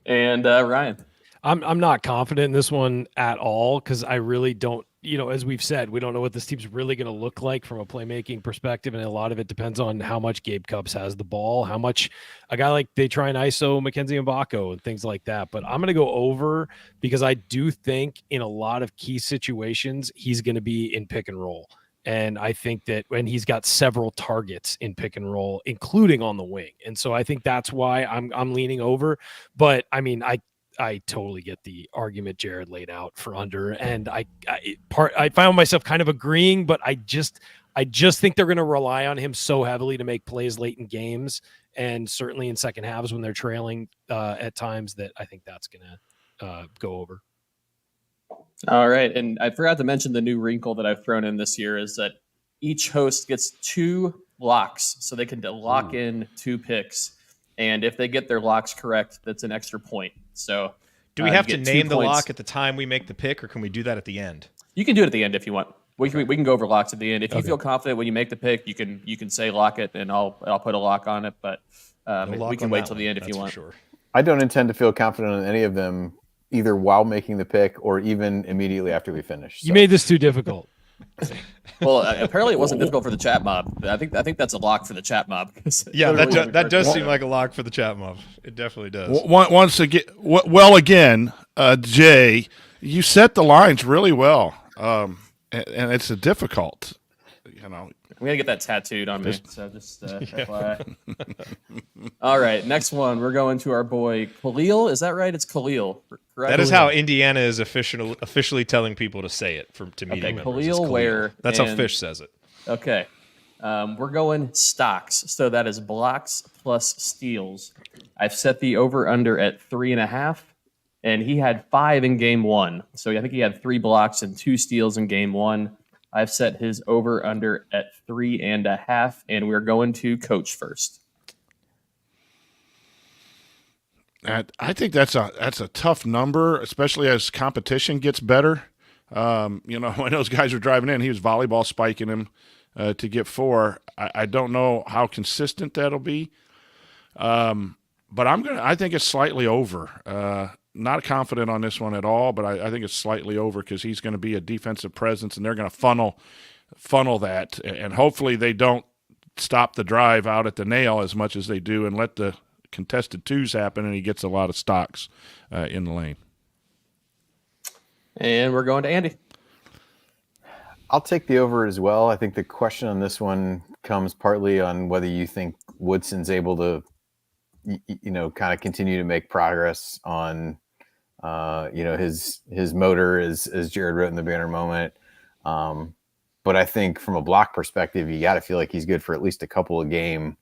And Ryan. I'm not confident in this one at all because I really don't, as we've said, we don't know what this team's really going to look like from a playmaking perspective. And a lot of it depends on how much Gabe Cupps has the ball, how much a guy like they try and ISO Mackenzie Mbako and things like that. But I'm going to go over because I do think in a lot of key situations, he's going to be in pick and roll. And I think that when he's got several targets in pick and roll, including on the wing. And so I think that's why I'm leaning over. But I mean, I totally get the argument Jared laid out for under, and I found myself kind of agreeing, but I just think they're going to rely on him so heavily to make plays late in games, and certainly in second halves when they're trailing at times that I think that's going to go over. All right, and I forgot to mention the new wrinkle that I've thrown in this year is that each host gets 2 locks, so they can lock in 2 picks. And if they get their locks correct, that's an extra point. So, do we have to name the lock at the time we make the pick, or can we do that at the end? You can do it at the end if you want. We can go over locks at the end. If you feel confident when you make the pick, you can say lock it, and I'll put a lock on it. But we can wait till the end if you want. Sure. I don't intend to feel confident on any of them, either while making the pick or even immediately after we finish. So. You made this too difficult. Well, apparently it wasn't difficult for the chat mob. I think that's a lock for the chat mob. Yeah, that does seem like a lock for the chat mob. It definitely does. Once again, Jay, you set the lines really well, and it's a difficult, I'm gonna get that tattooed on me. So just FYI. All right, next one. We're going to our boy Khalil. Is that right? It's Khalil. Correct? That is how Indiana is officially telling people to say it to media members. Khalil Ware. That's how Fish says it. Okay. We're going stocks. So that is blocks plus steals. I've set the over-under at 3.5, and he had 5 in game 1. So I think he had 3 blocks and 2 steals in game 1. I've set his over-under at 3.5, and we're going to Coach first. I think that's a tough number, especially as competition gets better. When those guys were driving in, he was volleyball spiking him to get 4. I don't know how consistent that'll be, but I think it's slightly over. Not confident on this one at all, but I think it's slightly over because he's going to be a defensive presence, and they're going to funnel that, and hopefully they don't stop the drive out at the nail as much as they do and let the contested 2s happen, and he gets a lot of stocks in the lane. And we're going to Andy. I'll take the over as well. I think the question on this one comes partly on whether you think Woodson's able to, kind of continue to make progress on His motor is, as Jared wrote in the banner moment. But I think from a block perspective, you got to feel like he's good for at least a couple of game,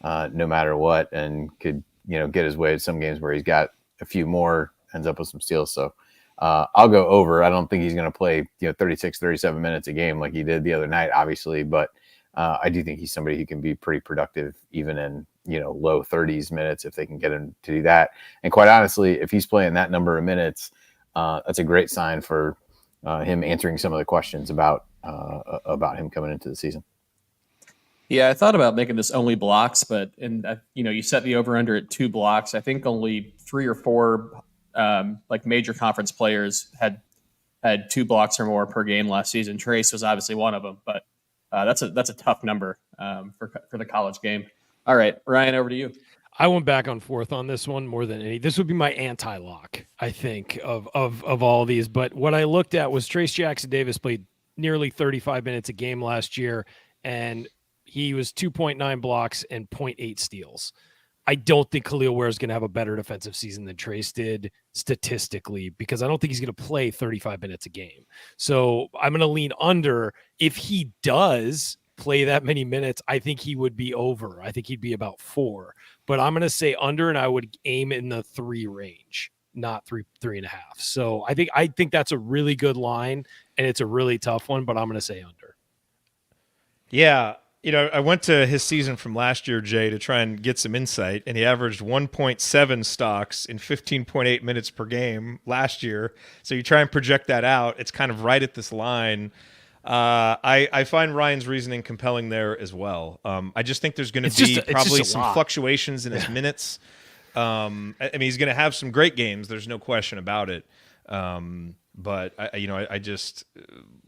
no matter what, and could, get his way at some games where he's got a few more, ends up with some steals. So I'll go over. I don't think he's going to play, 36, 37 minutes a game like he did the other night, obviously, but I do think he's somebody who can be pretty productive even in, low 30s minutes if they can get him to do that. And quite honestly, if he's playing that number of minutes, that's a great sign for him answering some of the questions about him coming into the season. Yeah, I thought about making this only blocks, but you set the over under at 2 blocks. I think only 3 or 4 major conference players had 2 blocks or more per game last season. Trace was obviously one of them, but that's a tough number for the college game. All right, Ryan, over to you. I went back and forth on this one more than any. This would be my anti-lock, I think, of all these. But what I looked at was Trace Jackson Davis played nearly 35 minutes a game last year, and he was 2.9 blocks and 0.8 steals. I don't think Khalil Ware is going to have a better defensive season than Trace did statistically, because I don't think he's going to play 35 minutes a game. So I'm going to lean under. If he does play that many minutes, I think he would be over. I think he'd be about 4, but I'm going to say under, and I would aim in the 3 range, not 3.5. So I think that's a really good line, and it's a really tough one, but I'm going to say under. Yeah. I went to his season from last year, Jay, to try and get some insight, and he averaged 1.7 stocks in 15.8 minutes per game last year. So you try and project that out. It's kind of right at this line. I find Ryan's reasoning compelling there as well. I just think there's going to be probably some fluctuations in his minutes. I mean, he's going to have some great games. There's no question about it. But I just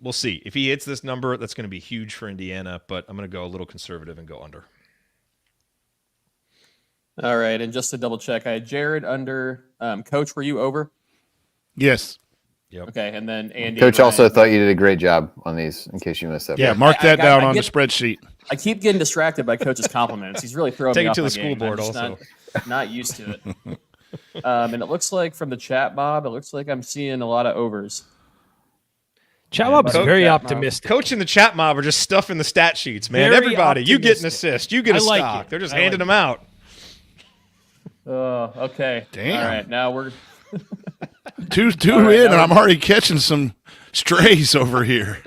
we'll see if he hits this number. That's going to be huge for Indiana. But I'm going to go a little conservative and go under. All right, and just to double check, I had Jared under. Coach, were you over? Yes. Yep. Okay, and then Andy. Coach also thought you did a great job on these, in case you missed that. Yeah, mark that down on the spreadsheet. I keep getting distracted by Coach's compliments. He's really throwing me off to my the school game. board also. Not used to it. And it looks like from the chat, Bob, it looks like I'm seeing a lot of overs. Chat Mob is very optimistic. Coach and the chat mob are just stuffing the stat sheets, man. Very Everybody, optimistic. You get an assist, you get a stock. It. They're just handing them out. Oh, okay. Damn. All right, now we're two right, in, and I'm already catching some strays over here.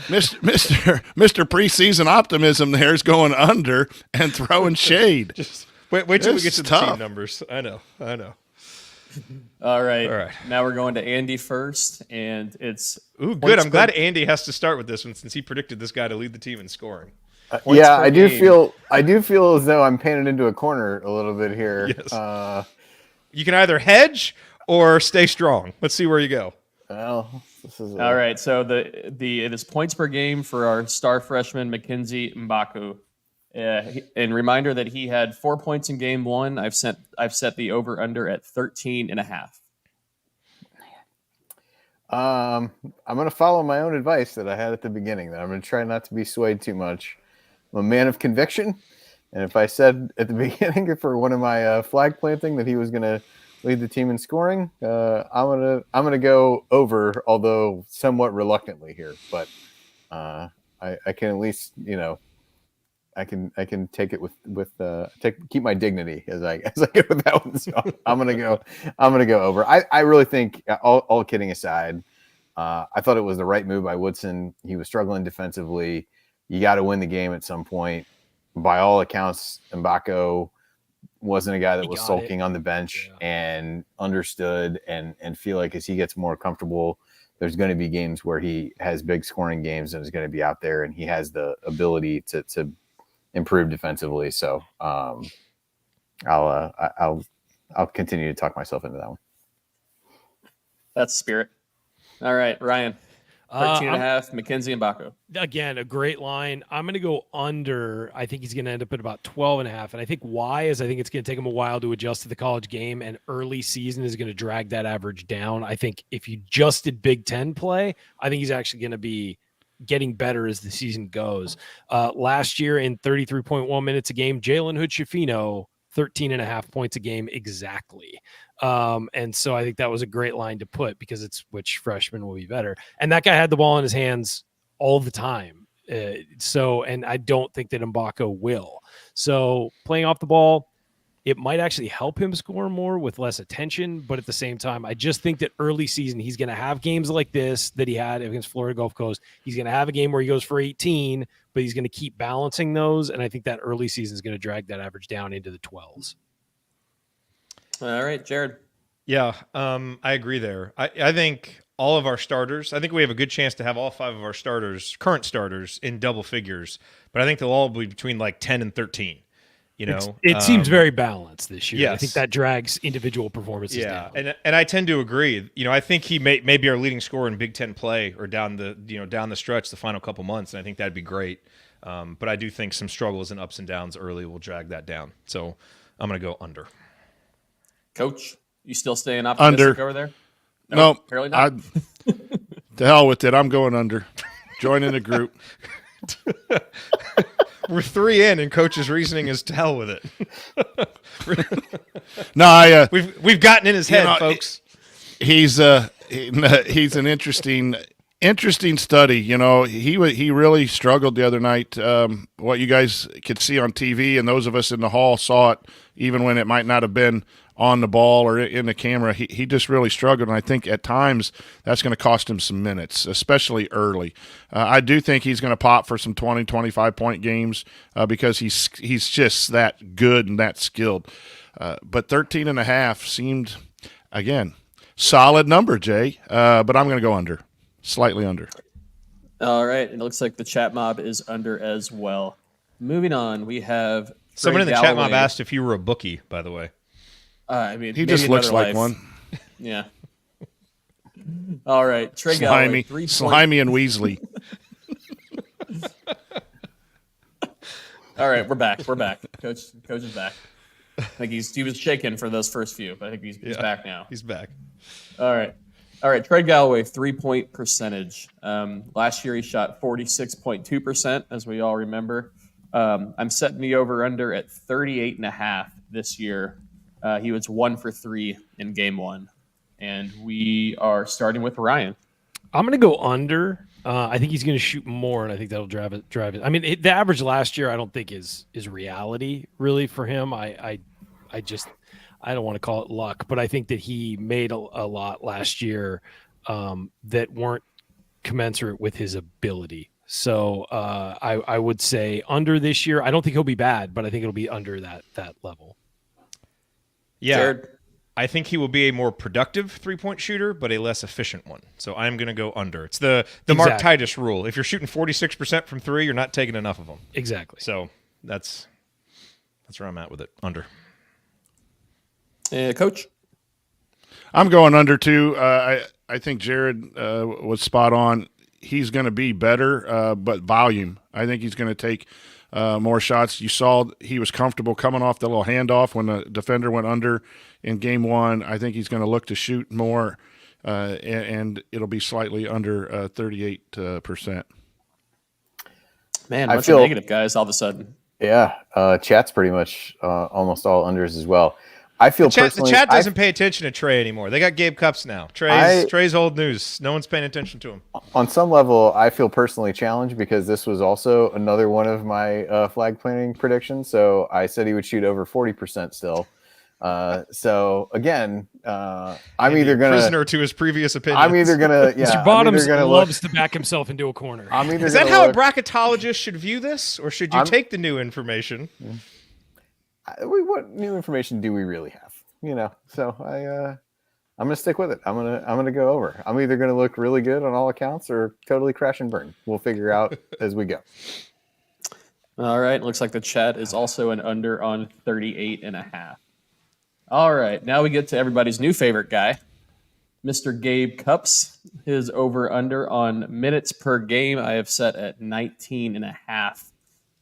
Mr. Preseason optimism there is going under and throwing shade. Just wait till we get to the team numbers. I know. All right. Now we're going to Andy first, and it's good. I'm glad Andy has to start with this one since he predicted this guy to lead the team in scoring. I do feel as though I'm painted into a corner a little bit here. Yes. You can either hedge or stay strong. Let's see where you go. Well, this is all right. So it is points per game for our star freshman Mackenzie Mbaku. And reminder that he had 4 points in game 1. I've set the over under at 13.5. I'm going to follow my own advice that I had at the beginning. That I'm going to try not to be swayed too much. I'm a man of conviction, and if I said at the beginning for one of my flag planting that he was going to lead the team in scoring, I'm gonna go over, although somewhat reluctantly here. But I can at least I can take it keep my dignity as I go with that one. So I'm gonna go over. I really think, all kidding aside, I thought it was the right move by Woodson. He was struggling defensively. You got to win the game at some point. By all accounts, Mbako wasn't a guy that was sulking on the bench and understood and feel like as he gets more comfortable, there's going to be games where he has big scoring games and is going to be out there, and he has the ability to improve defensively. So I'll continue to talk myself into that one. That's the spirit. All right, Ryan. 13.5, Mackenzie Mbaku. Again, a great line. I'm going to go under. I think he's going to end up at about 12.5. And I think why is I think it's going to take him a while to adjust to the college game, and early season is going to drag that average down. I think if you just did Big Ten play, I think he's actually going to be getting better as the season goes. Last year in 33.1 minutes a game, Jalen Hood-Schifino, 13.5 points a game exactly. And so I think that was a great line to put because it's which freshman will be better. And that guy had the ball in his hands all the time. And I don't think that Mbako will. So playing off the ball, it might actually help him score more with less attention. But at the same time, I just think that early season, he's going to have games like this that he had against Florida Gulf Coast. He's going to have a game where he goes for 18, but he's going to keep balancing those. And I think that early season is going to drag that average down into the 12s. All right, Jared. Yeah, I agree there. I think all of our starters, I think we have a good chance to have all 5 of our starters, current starters, in double figures. But I think they'll all be between like 10 and 13. You know, it seems very balanced this year. Yes. I think that drags individual performances down. And I tend to agree. You know, I think he may be our leading scorer in Big Ten play or down the stretch, the final couple months, and I think that'd be great. But I do think some struggles and ups and downs early will drag that down. So I'm going to go under. Coach, you still staying optimistic Under. over there? No, apparently not. To hell with it. I'm going under. Joining the group. We're 3 in, and Coach's reasoning is to hell with it. No, we've gotten in his head, folks. He's an interesting study. You know, he really struggled the other night. What you guys could see on TV, and those of us in the hall saw it, even when it might not have been on the ball or in the camera. He just really struggled, and I think at times that's going to cost him some minutes, especially early. I do think he's going to pop for some 20, 25-point games because he's just that good and that skilled. But 13.5 seemed, again, solid number, Jay, but I'm going to go under, slightly under. All right. It looks like the chat mob is under as well. Moving on, we have Someone in the Trey chat mob Galloway. asked if you were a bookie, by the way. I mean, He maybe just looks another like life. one. Yeah. All right. Trey Galloway, 3 Slimy and Weasley. All right, we're back. Coach is back. I think he was shaken for those first few, but I think he's back now. He's back. All right. Trey Galloway, 3-point percentage. Last year he shot 46.2%, as we all remember. I'm setting the over/under at 38.5 this year. He was 1 for 3 in game 1, and we are starting with Ryan. I'm going to go under. I think he's going to shoot more, and I think that'll drive it. I mean, the average last year I don't think is reality really for him. I don't want to call it luck, but I think that he made a lot last year that weren't commensurate with his ability. So I would say under this year. I don't think he'll be bad, but I think it'll be under that level. Yeah. Jared? I think he will be a more productive 3-point shooter, but a less efficient one. So I'm going to go under. It's the Mark Exactly. Titus rule. If you're shooting 46% from 3, you're not taking enough of them. Exactly. So that's where I'm at with it. Under. Coach? I'm going under too. I think Jared was spot on. He's going to be better, but volume. I think he's going to take more shots. You saw he was comfortable coming off the little handoff when the defender went under in game 1. I think he's going to look to shoot more, and it'll be slightly under 38%. Man, I bunch feel- of negative guys all of a sudden. Yeah, chat's pretty much almost all unders as well. I feel The personally, chat doesn't pay attention to Trey anymore. They got Gabe Cups now. Trey's old news. No one's paying attention to him. on some level, I feel personally challenged because this was also another one of my flag planning predictions. So I said he would shoot over 40% still. So again, I'm either gonna prisoner to his previous opinions. I'm either gonna yeah. Mr. I'm Bottoms either gonna loves to back himself into a corner. I'm either Is that gonna how a look- bracketologist should view this, or should you take the new information? what new information do we really have? You know, so I'm gonna stick with it. I'm gonna go over. I'm either gonna look really good on all accounts or totally crash and burn. We'll figure out as we go. All right. Looks like the chat is also an under on 38.5. All right. Now we get to everybody's new favorite guy, Mr. Gabe Cups. His over/under on minutes per game I have set at 19.5.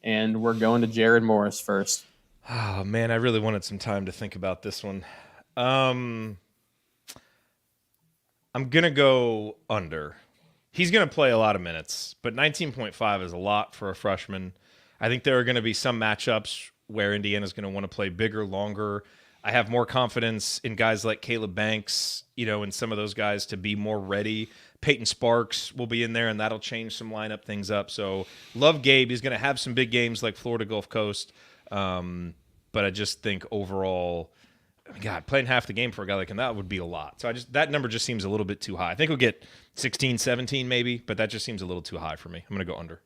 And we're going to Jared Morris first. Oh man, I really wanted some time to think about this one. I'm gonna go under. He's gonna play a lot of minutes, but 19.5 is a lot for a freshman. I think there are going to be some matchups where Indiana's going to want to play bigger, longer. I have more confidence in guys like Caleb Banks, and some of those guys to be more ready. Peyton Sparks will be in there, and that'll change some lineup things up. So love Gabe. He's going to have some big games like Florida Gulf Coast. But I just think overall, God, playing half the game for a guy like him, that would be a lot. So that number just seems a little bit too high. I think we'll get 16, 17 maybe, but that just seems a little too high for me. I'm going to go under.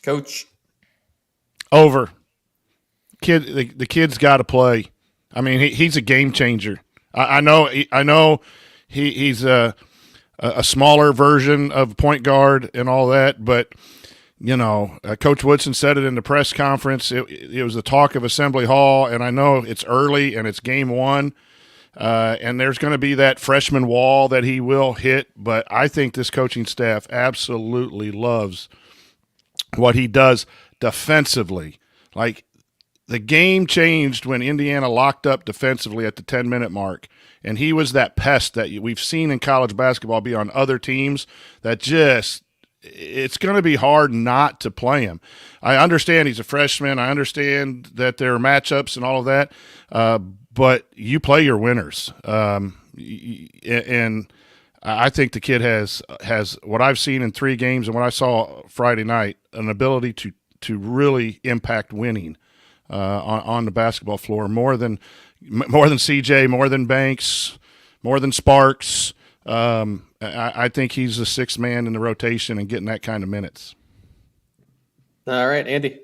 Coach. Over. The kid's got to play. I mean, he's a game changer. I know he's a smaller version of point guard and all that, but Coach Woodson said it in the press conference. It was the talk of Assembly Hall, and I know it's early and it's game one, and there's going to be that freshman wall that he will hit, but I think this coaching staff absolutely loves what he does defensively. Like, the game changed when Indiana locked up defensively at the 10-minute mark, and he was that pest that we've seen in college basketball be on other teams that just – it's going to be hard not to play him. I understand he's a freshman. I understand that there are matchups and all of that, but you play your winners. And I think the kid has what I've seen in 3 games and what I saw Friday night, an ability to really impact winning on the basketball floor more than CJ, more than Banks, more than Sparks. I think he's the 6th man in the rotation and getting that kind of minutes. All right, Andy.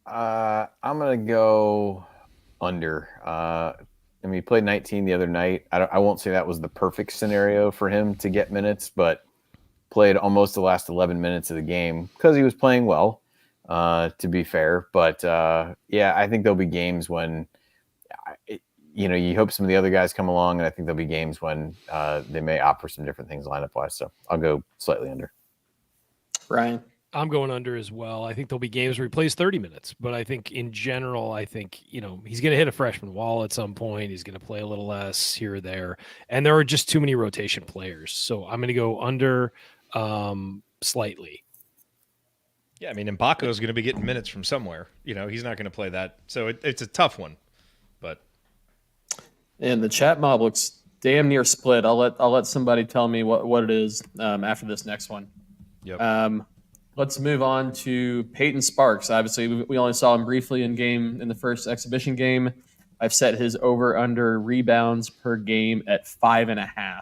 I'm going to go under. He played 19 the other night. I won't say that was the perfect scenario for him to get minutes, but played almost the last 11 minutes of the game because he was playing well, to be fair. But, I think there'll be games when you hope some of the other guys come along, and I think there'll be games when they may opt for some different things lineup-wise. So I'll go slightly under. Ryan. I'm going under as well. I think there'll be games where he plays 30 minutes, but I think in general, he's going to hit a freshman wall at some point. He's going to play a little less here or there, and there are just too many rotation players. So I'm going to go under slightly. Yeah, I mean, Mbako is going to be getting minutes from somewhere. He's not going to play that. So it's a tough one, but. And the chat mob looks damn near split. I'll let somebody tell me what it is after this next one. Yep. Let's move on to Peyton Sparks. Obviously, we only saw him briefly in the first exhibition game. I've set his over/under rebounds per game at 5.5.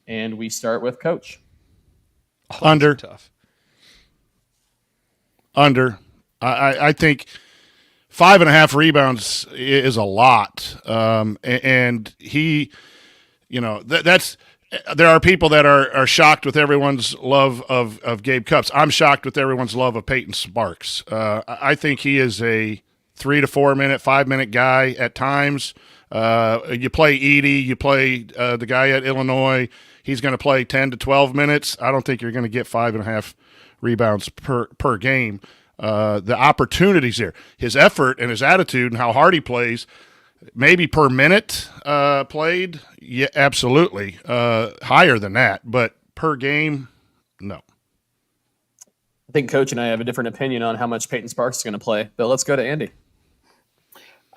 And we start with Coach. Under. Tough. Under. I think 5.5 rebounds is a lot. And he, that's. There are people that are shocked with everyone's love of Gabe Cupps. I'm shocked with everyone's love of Peyton Sparks. I think he is a 3 to 4 minute, 5 minute guy at times. You play Edey, you play the guy at Illinois. He's going to play 10 to 12 minutes. I don't think you're going to get 5.5 rebounds per game. The opportunities there, his effort and his attitude and how hard he plays. Maybe per minute played, yeah, absolutely. Higher than that, but per game, no. I think Coach and I have a different opinion on how much Peyton Sparks is going to play, but let's go to Andy.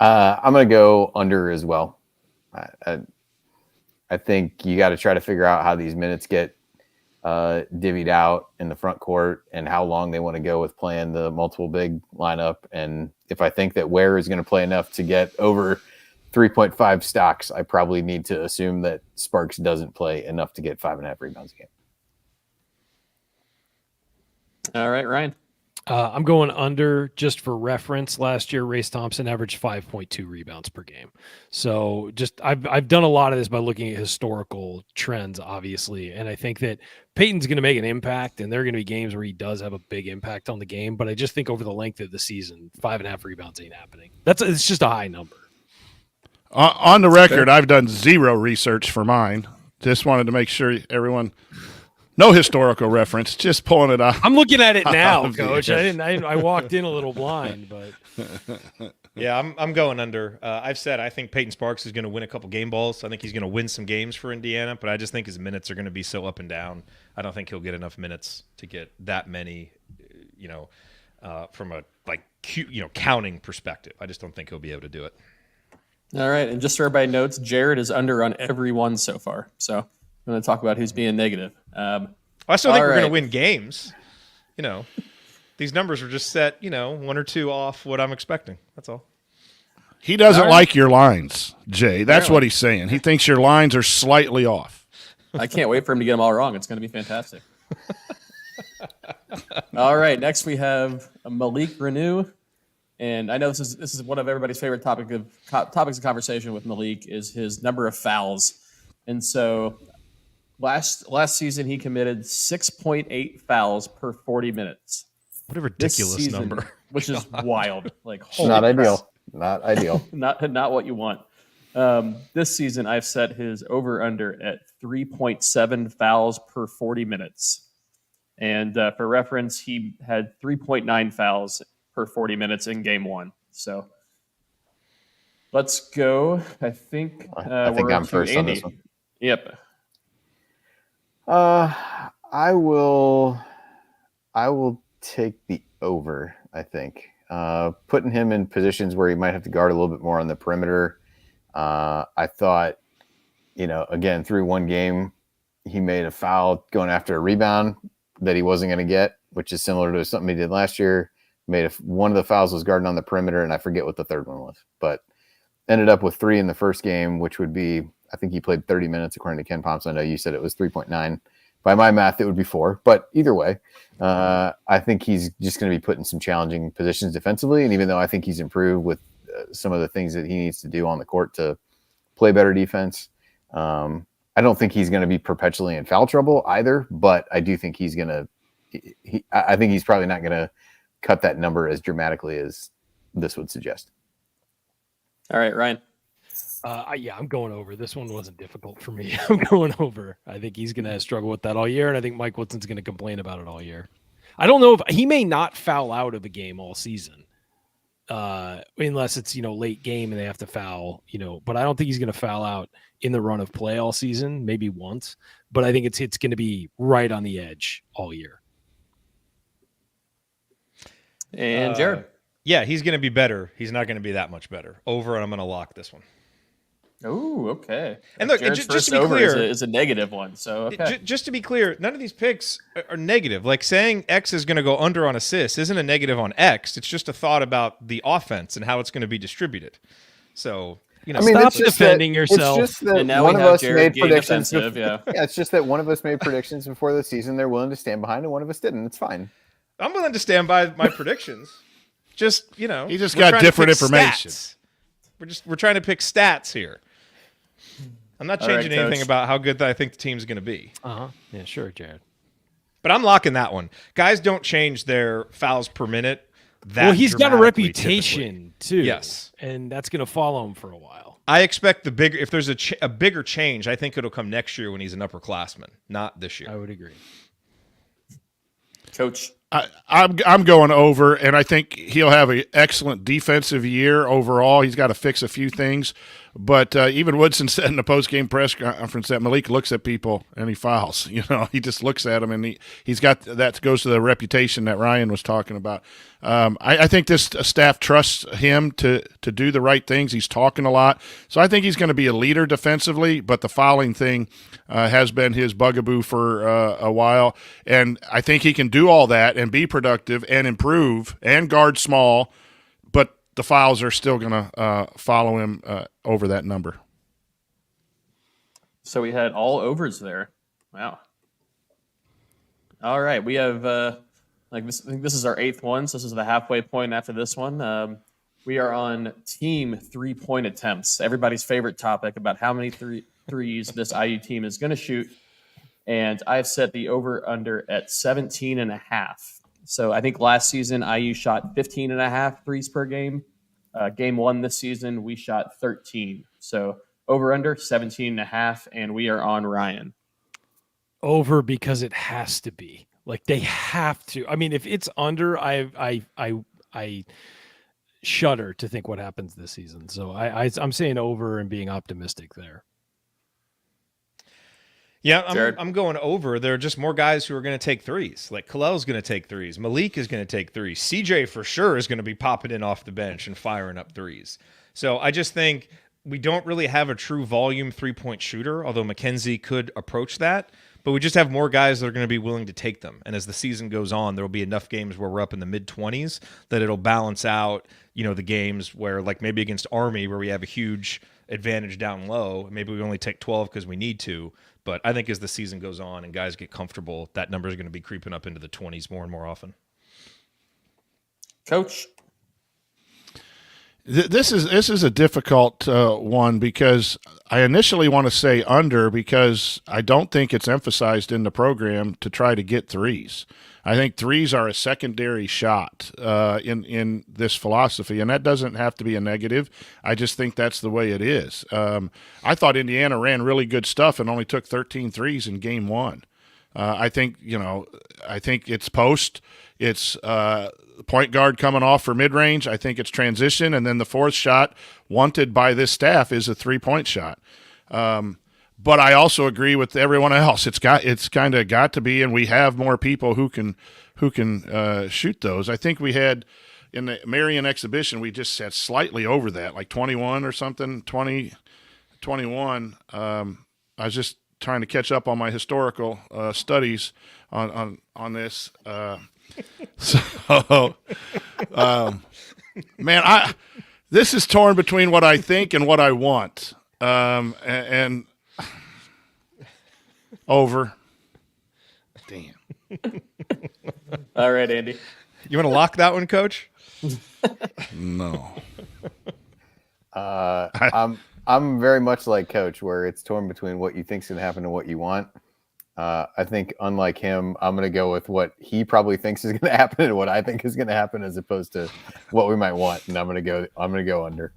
I'm going to go under as well. I think you got to try to figure out how these minutes get divvied out in the front court and how long they want to go with playing the multiple big lineup. And if I think that Ware is going to play enough to get over 3.5 stocks, I probably need to assume that Sparks doesn't play enough to get 5.5 rebounds a game. All right, Ryan. I'm going under. Just for reference, last year Race Thompson averaged 5.2 rebounds per game. So I've done a lot of this by looking at historical trends, obviously, and I think that Peyton's going to make an impact, and there are going to be games where he does have a big impact on the game. But I just think over the length of the season, 5.5 rebounds ain't happening. It's just a high number. On the record, I've done zero research for mine. Just wanted to make sure everyone. No historical reference, just pulling it out. I'm looking at it now, Coach. I walked in a little blind, but yeah, I'm going under. I've said I think Peyton Sparks is going to win a couple game balls. I think he's going to win some games for Indiana, but I just think his minutes are going to be so up and down. I don't think he'll get enough minutes to get that many, from a counting perspective. I just don't think he'll be able to do it. All right, and just so everybody notes, Jared is under on every one so far. So I'm going to talk about who's being negative. I still think we're going to win games. These numbers are just set, one or two off what I'm expecting. That's all. He doesn't like your lines, Jay. That's what he's saying. He thinks your lines are slightly off. I can't wait for him to get them all wrong. It's going to be fantastic. All right, next we have Malik Renew. And I know this is one of everybody's favorite topics of conversation with Malik is his number of fouls. And so last season he committed 6.8 fouls per 40 minutes. What a ridiculous number. Which is wild. Like Not ideal. Not ideal. not what you want. This season I've set his over under at 3.7 fouls per 40 minutes. And for reference, he had 3.9 fouls per 40 minutes in game one. So let's go. I think I'm first on this one. Yep. I will take the over, I think. Putting him in positions where he might have to guard a little bit more on the perimeter. I thought, again, through one game, he made a foul going after a rebound that he wasn't going to get, which is similar to something he did last year. One of the fouls was guarding on the perimeter, and I forget what the third one was, but ended up with 3 in the first game, which would be, I think he played 30 minutes according to Ken Pomps. I know you said it was 3.9. By my math, it would be 4, but either way, I think he's just going to be put in some challenging positions defensively. And even though I think he's improved with some of the things that he needs to do on the court to play better defense, I don't think he's going to be perpetually in foul trouble either, but I do think he's going to, I think he's probably not going to cut that number as dramatically as this would suggest. All right, Ryan. I'm going over. This one wasn't difficult for me. I'm going over. I think he's going to struggle with that all year, and I think Mike Woodson's going to complain about it all year. I don't know if he may not foul out of a game all season, unless it's late game and they have to foul. But I don't think he's going to foul out in the run of play all season. Maybe once, but I think it's going to be right on the edge all year. And Jared. Yeah, he's going to be better. He's not going to be that much better. Over, and I'm going to lock this one. Oh, okay. And look, Jared's just to be over clear, is a negative one. So okay. Just to be clear, none of these picks are negative. Like saying X is going to go under on assists isn't a negative on X. It's just a thought about the offense and how it's going to be distributed. So stop defending yourself. It's just that and now one we of have us Jared made predictions. yeah, it's just that one of us made predictions before the season they're willing to stand behind, and one of us didn't. It's fine. I'm willing to stand by my predictions. Just he just got different information. Stats. We're trying to pick stats here. I'm not changing anything about how good I think the team's going to be. Yeah, sure, Jared. But I'm locking that one. Guys don't change their fouls per minute. He's got a reputation too. Yes, and that's going to follow him for a while. I expect if there's a bigger change, I think it'll come next year when he's an upperclassman, not this year. I would agree. Coach. I'm going over, and I think he'll have an excellent defensive year overall. He's got to fix a few things, but even Woodson said in the post-game press conference that Malik looks at people and he fouls. He just looks at them, and he's got that goes to the reputation that Ryan was talking about. I think this staff trusts him to do the right things. He's talking a lot, so I think he's going to be a leader defensively. But the fouling thing has been his bugaboo for a while, and I think he can do all that and be productive and improve and guard small, but the fouls are still going to follow him over that number. So we had all overs there. Wow. All right, we have I think this is our 8th one, so this is the halfway point after this one. We are on team 3-point attempts. Everybody's favorite topic about how many threes this IU team is going to shoot. And I've set the over-under at 17.5. So I think last season IU shot 15.5 threes per game. Game 1 this season, we shot 13. So over-under 17.5, and we are on Ryan. Over because it has to be. Like they have to. I mean, if it's under, I shudder to think what happens this season. So I'm saying over and being optimistic there. Yeah, Jared? I'm going over. There are just more guys who are going to take threes. Like Kalel's going to take threes. Malik is going to take threes. CJ for sure is going to be popping in off the bench and firing up threes. So I just think we don't really have a true volume 3-point shooter, although McKenzie could approach that. But we just have more guys that are going to be willing to take them. And as the season goes on, there will be enough games where we're up in the mid-20s that it'll balance out, the games where, like maybe against Army, where we have a huge advantage down low, maybe we only take 12 because we need to. But I think as the season goes on and guys get comfortable, that number is going to be creeping up into the 20s more and more often. Coach? This is a difficult one because I initially want to say under because I don't think it's emphasized in the program to try to get threes. I think threes are a secondary shot in this philosophy, and that doesn't have to be a negative. I just think that's the way it is. I thought Indiana ran really good stuff and only took 13 threes in game one. I think it's post. It's point guard coming off for mid-range. I think it's transition, and then the fourth shot wanted by this staff is a 3-point shot. But I also agree with everyone else. It's kind of got to be, and we have more people who can shoot those. I think we had in the Marion exhibition, we just had slightly over that, like 21 or something, 20, 21. I was just trying to catch up on my historical studies on this. Man, this is torn between what I think and what I want. And over. Damn. All right, Andy. You want to lock that one, Coach? No. I'm very much like Coach, where it's torn between what you think is going to happen and what you want. I think, unlike him, I'm going to go with what he probably thinks is going to happen and what I think is going to happen, as opposed to what we might want. And I'm going to go under.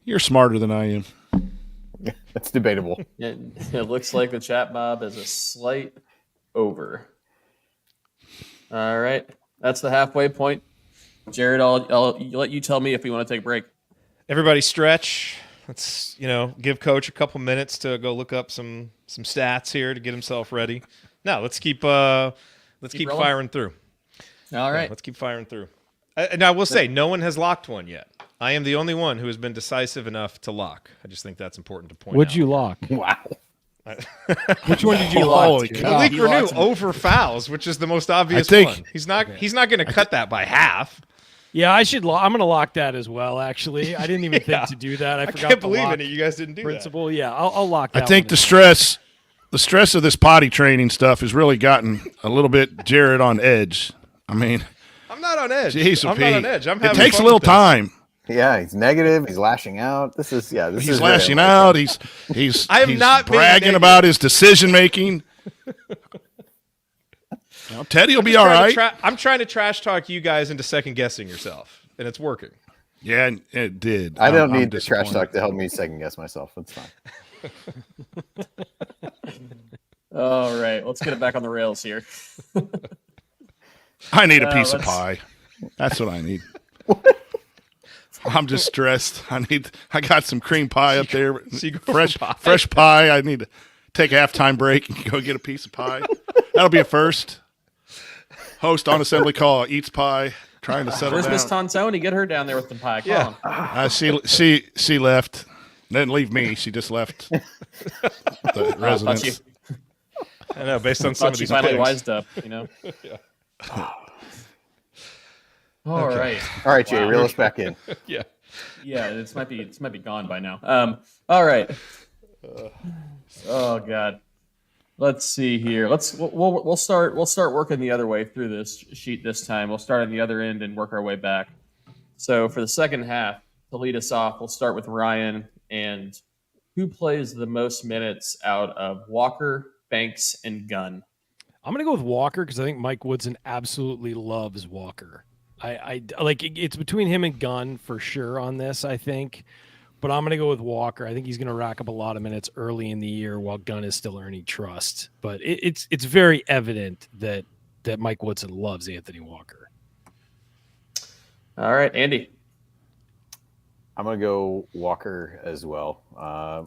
You're smarter than I am. That's debatable. It looks like the chat mob is a slight over. All right, that's the halfway point. Jared, I'll let you tell me if you want to take a break. Everybody stretch. Let's give Coach a couple minutes to go look up some stats here to get himself ready. No, let's keep firing through. All right, let's keep firing through. And I will say, no one has locked one yet. I am the only one who has been decisive enough to lock. I just think that's important to point out. What'd you lock? Wow. Which one did you lock? Malik Renew over fouls, which is the most obvious one. He's not going to cut that by half. Yeah, I should. I'm going to lock that as well. Actually, I didn't even think to do that. I forgot can't the believe lock in it. You guys didn't do principle. Yeah, I'll lock that. I think the stress of this potty training stuff has really gotten a little bit Jared on edge. I mean, I'm not on edge. Geez, I'm not on edge. It takes a little time. Yeah, he's negative. He's lashing out. He's lashing out. He's not bragging about his decision making. Teddy will be all right. I'm trying to trash talk you guys into second guessing yourself, and it's working. Yeah, it did. I don't need the trash talk to help me second guess myself. That's fine. All right, let's get it back on the rails here. I need a piece of pie. That's what I need. I'm just stressed. I got some cream pie up there. Fresh pie. I need to take a halftime break and go get a piece of pie. That'll be a first. Host on assembly call eats pie, trying to settle Where's down. Miss Tonsoni? Get her down there with the pie. Come on. She left. Didn't leave me. She just left the residence. I know, based on some of these finally picks. wised up, Yeah. All right, Jay, reel us back in. Yeah, this might be gone by now. All right. Oh God. Let's see here. We'll start working the other way through this sheet this time. We'll start on the other end and work our way back. So for the second half, to lead us off, we'll start with Ryan. And who plays the most minutes out of Walker, Banks, and Gunn? I'm going to go with Walker because I think Mike Woodson absolutely loves Walker. I like it's between him and Gunn for sure on this, I think. But I'm going to go with Walker. I think he's going to rack up a lot of minutes early in the year while Gunn is still earning trust. But it's very evident that Mike Woodson loves Anthony Walker. All right, Andy. I'm going to go Walker as well.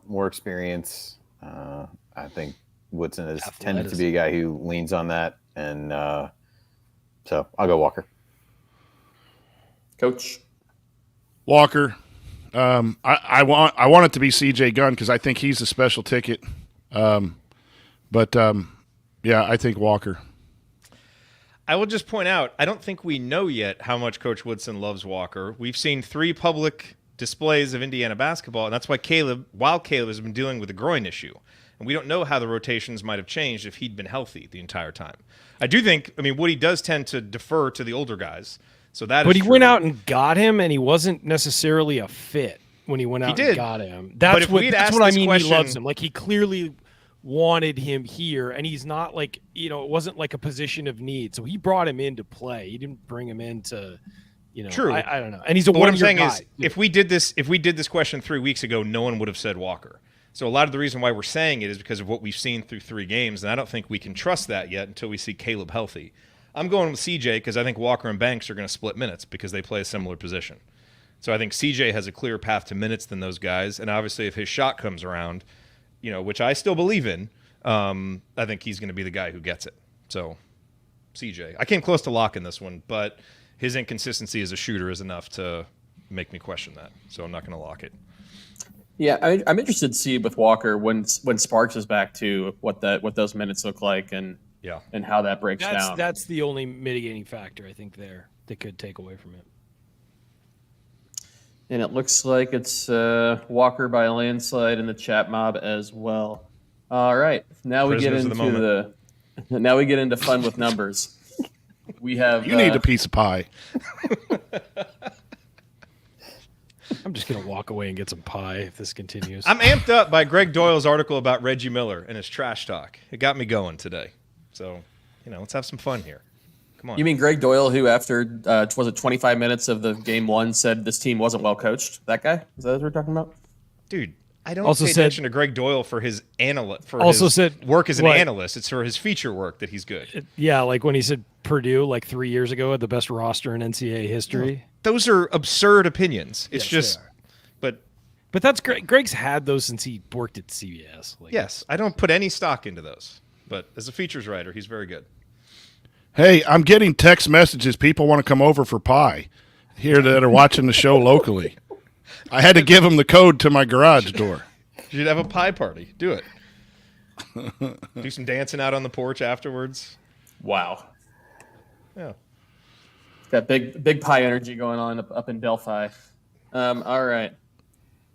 More experience. I think Woodson has tended to be a guy who leans on that, and so I'll go Walker. Coach Walker. I want it to be CJ Gunn because I think he's a special ticket. But I think Walker. I will just point out, I don't think we know yet how much Coach Woodson loves Walker. We've seen 3 public displays of Indiana basketball, and that's why Caleb has been dealing with a groin issue. And we don't know how the rotations might have changed if he'd been healthy the entire time. I do think, Woody does tend to defer to the older guys. So that but is he true. went out and got him, and he wasn't necessarily a fit when he went out and got him. That's what I mean. He loves him. Like, he clearly wanted him here, and he's not like, it wasn't like a position of need. So he brought him in to play. He didn't bring him in to, True. I don't know. And he's a what I'm saying guy. is, if we did this question 3 weeks ago, no one would have said Walker. So a lot of the reason why we're saying it is because of what we've seen through 3 games, and I don't think we can trust that yet until we see Caleb healthy. I'm going with CJ because I think Walker and Banks are going to split minutes because they play a similar position. So I think CJ has a clearer path to minutes than those guys, and obviously if his shot comes around, which I still believe in, I think he's going to be the guy who gets it. So CJ. I came close to locking this one, but his inconsistency as a shooter is enough to make me question that. So I'm not going to lock it. Yeah, I'm interested to see with Walker when Sparks is back too, what those minutes look like and how that breaks down. That's the only mitigating factor I think there that could take away from it. And it looks like it's Walker by a landslide in the chat mob as well. All right, now we get into fun with numbers. We have you need a piece of pie. I'm just gonna walk away and get some pie if this continues. I'm amped up by Greg Doyle's article about Reggie Miller and his trash talk. It got me going today. So, let's have some fun here. Come on. You mean Greg Doyle, who after 25 minutes of the game 1 said this team wasn't well coached? That guy? Is that what we're talking about? Dude, I don't pay attention to Greg Doyle for his work as an analyst. It's for his feature work that he's good. Yeah, like when he said Purdue like 3 years ago had the best roster in NCAA history. Those are absurd opinions. It's but that's great. Greg's had those since he worked at CBS. Yes, I don't put any stock into those. But as a features writer, he's very good. Hey, I'm getting text messages. People want to come over for pie here that are watching the show locally. I had to give them the code to my garage door. You should have a pie party. Do it. Do some dancing out on the porch afterwards. Wow. Yeah. Got big pie energy going on up in Delphi. All right.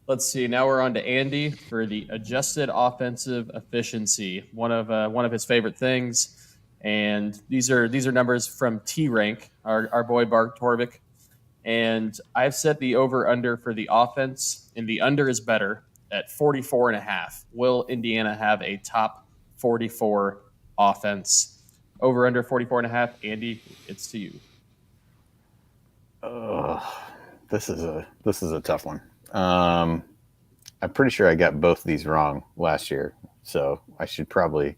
Let's see. Now we're on to Andy for the adjusted offensive efficiency. One of his favorite things. And these are numbers from T-Rank, our boy Bart Torvik. And I've set the over-under for the offense, and the under is better at 44.5. Will Indiana have a top 44 offense? Over-under 44.5. Andy, it's to you. This is a tough one. I'm pretty sure I got both of these wrong last year, so I should probably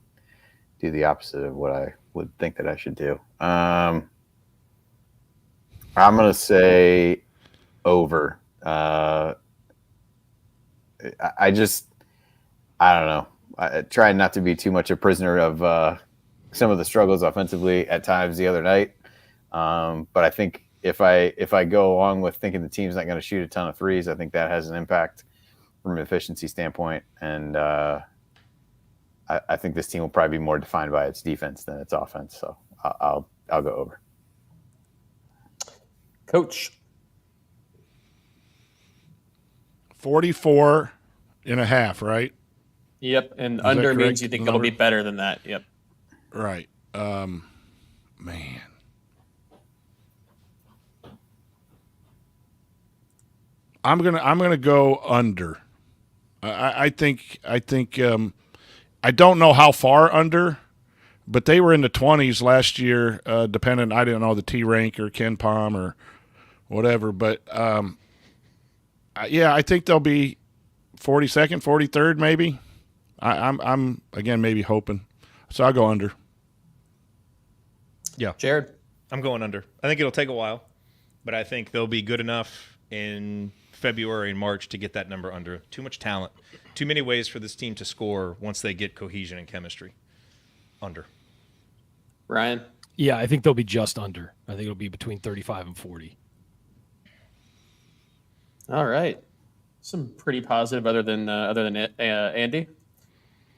do the opposite of what I would think that I should do. I'm going to say over. I don't know. I try not to be too much a prisoner of some of the struggles offensively at times the other night. But I think if I go along with thinking the team's not going to shoot a ton of threes, I think that has an impact from an efficiency standpoint. And I think this team will probably be more defined by its defense than its offense. So I'll go over. Coach. 44.5, right? Yep, and under means you think it'll be better than that. Yep. Right. Man. I'm gonna go under. I think I don't know how far under, but they were in the 20s last year. Dependent, I didn't know the T rank or Ken Palm or whatever, but I think they'll be 42nd, 43rd, maybe. I'm again maybe hoping, so I'll go under. Yeah, Jared, I'm going under. I think it'll take a while, but I think they'll be good enough in February and March to get that number under. Too much talent. Too many ways for this team to score once they get cohesion and chemistry. Under. Ryan? Yeah, I think they'll be just under. I think it'll be between 35 and 40. All right. Some pretty positive other than Andy.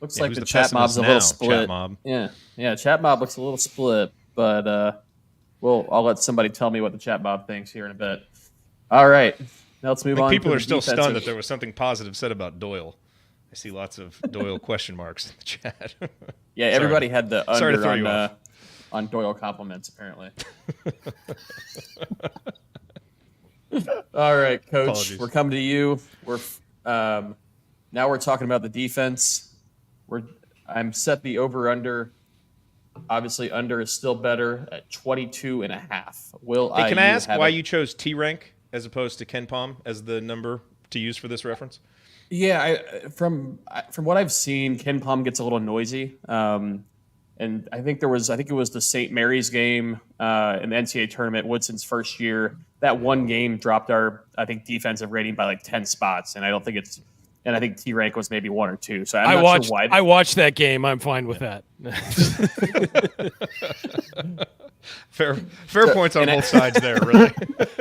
Looks like who's the chat mob's pessimist a little now? split. Chat mob. Yeah, chat mob looks a little split, but I'll let somebody tell me what the chat mob thinks here in a bit. All right. Now let's move on. People to are the still defensive. stunned that there was something positive said about Doyle. I see lots of Doyle question marks in the chat. Yeah, everybody had the Sorry to under throw you off. on Doyle compliments, apparently. All right, Coach, Apologies. we're coming to you. Now we're talking about the defense. I'm set the over-under. Obviously, under is still better at 22.5. Hey, can I ask have why a- you chose T-Rank as opposed to Ken Palm as the number to use for this reference? Yeah, from what I've seen, Ken Palm gets a little noisy, and I think it was the St. Mary's game in the NCAA tournament, Woodson's first year. That one game dropped our defensive rating by like 10 spots, and I think T Rank was maybe 1 or 2. So I'm not sure why. I watched that game. I'm fine with that. Fair points on both sides there, really.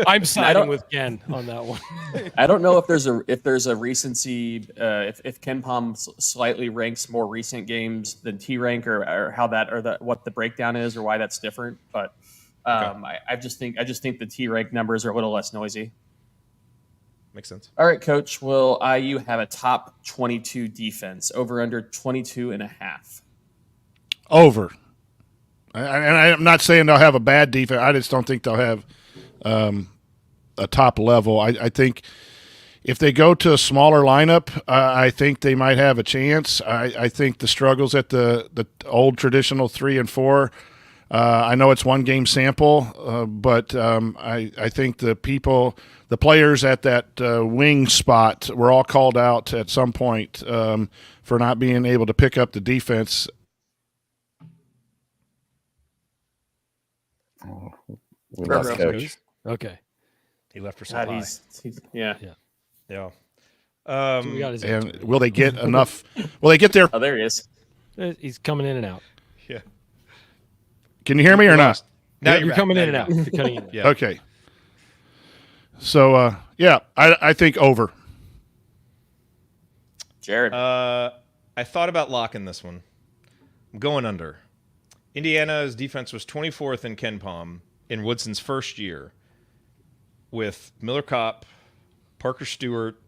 I'm siding with Ken on that one. I don't know if there's a recency if Ken Palm slightly ranks more recent games than T Rank or how that or what the breakdown is or why that's different. But I just think the T Rank numbers are a little less noisy. Makes sense. All right, Coach. Will IU have a top 22 defense over under 22.5? Over. And I'm not saying they'll have a bad defense. I just don't think they'll have a top level. I think if they go to a smaller lineup, I think they might have a chance. I think the struggles at the old traditional 3 and 4. I know it's one game sample, but I think the players at that wing spot were all called out at some point for not being able to pick up the defense. We lost Coach. Okay. He left for God, supply. yeah. Yeah. We got his And will they get enough? Will they get there? Oh, there he is. He's coming in and out. Yeah. Can you hear me or not? Now You're back. coming Now in and you're out. back. You're cutting in. And out. Yeah. Okay. So, I think over. Jared. I thought about locking this one. I'm going under. Indiana's defense was 24th in Ken Palm in Woodson's first year with Miller Kopp, Parker Stewart,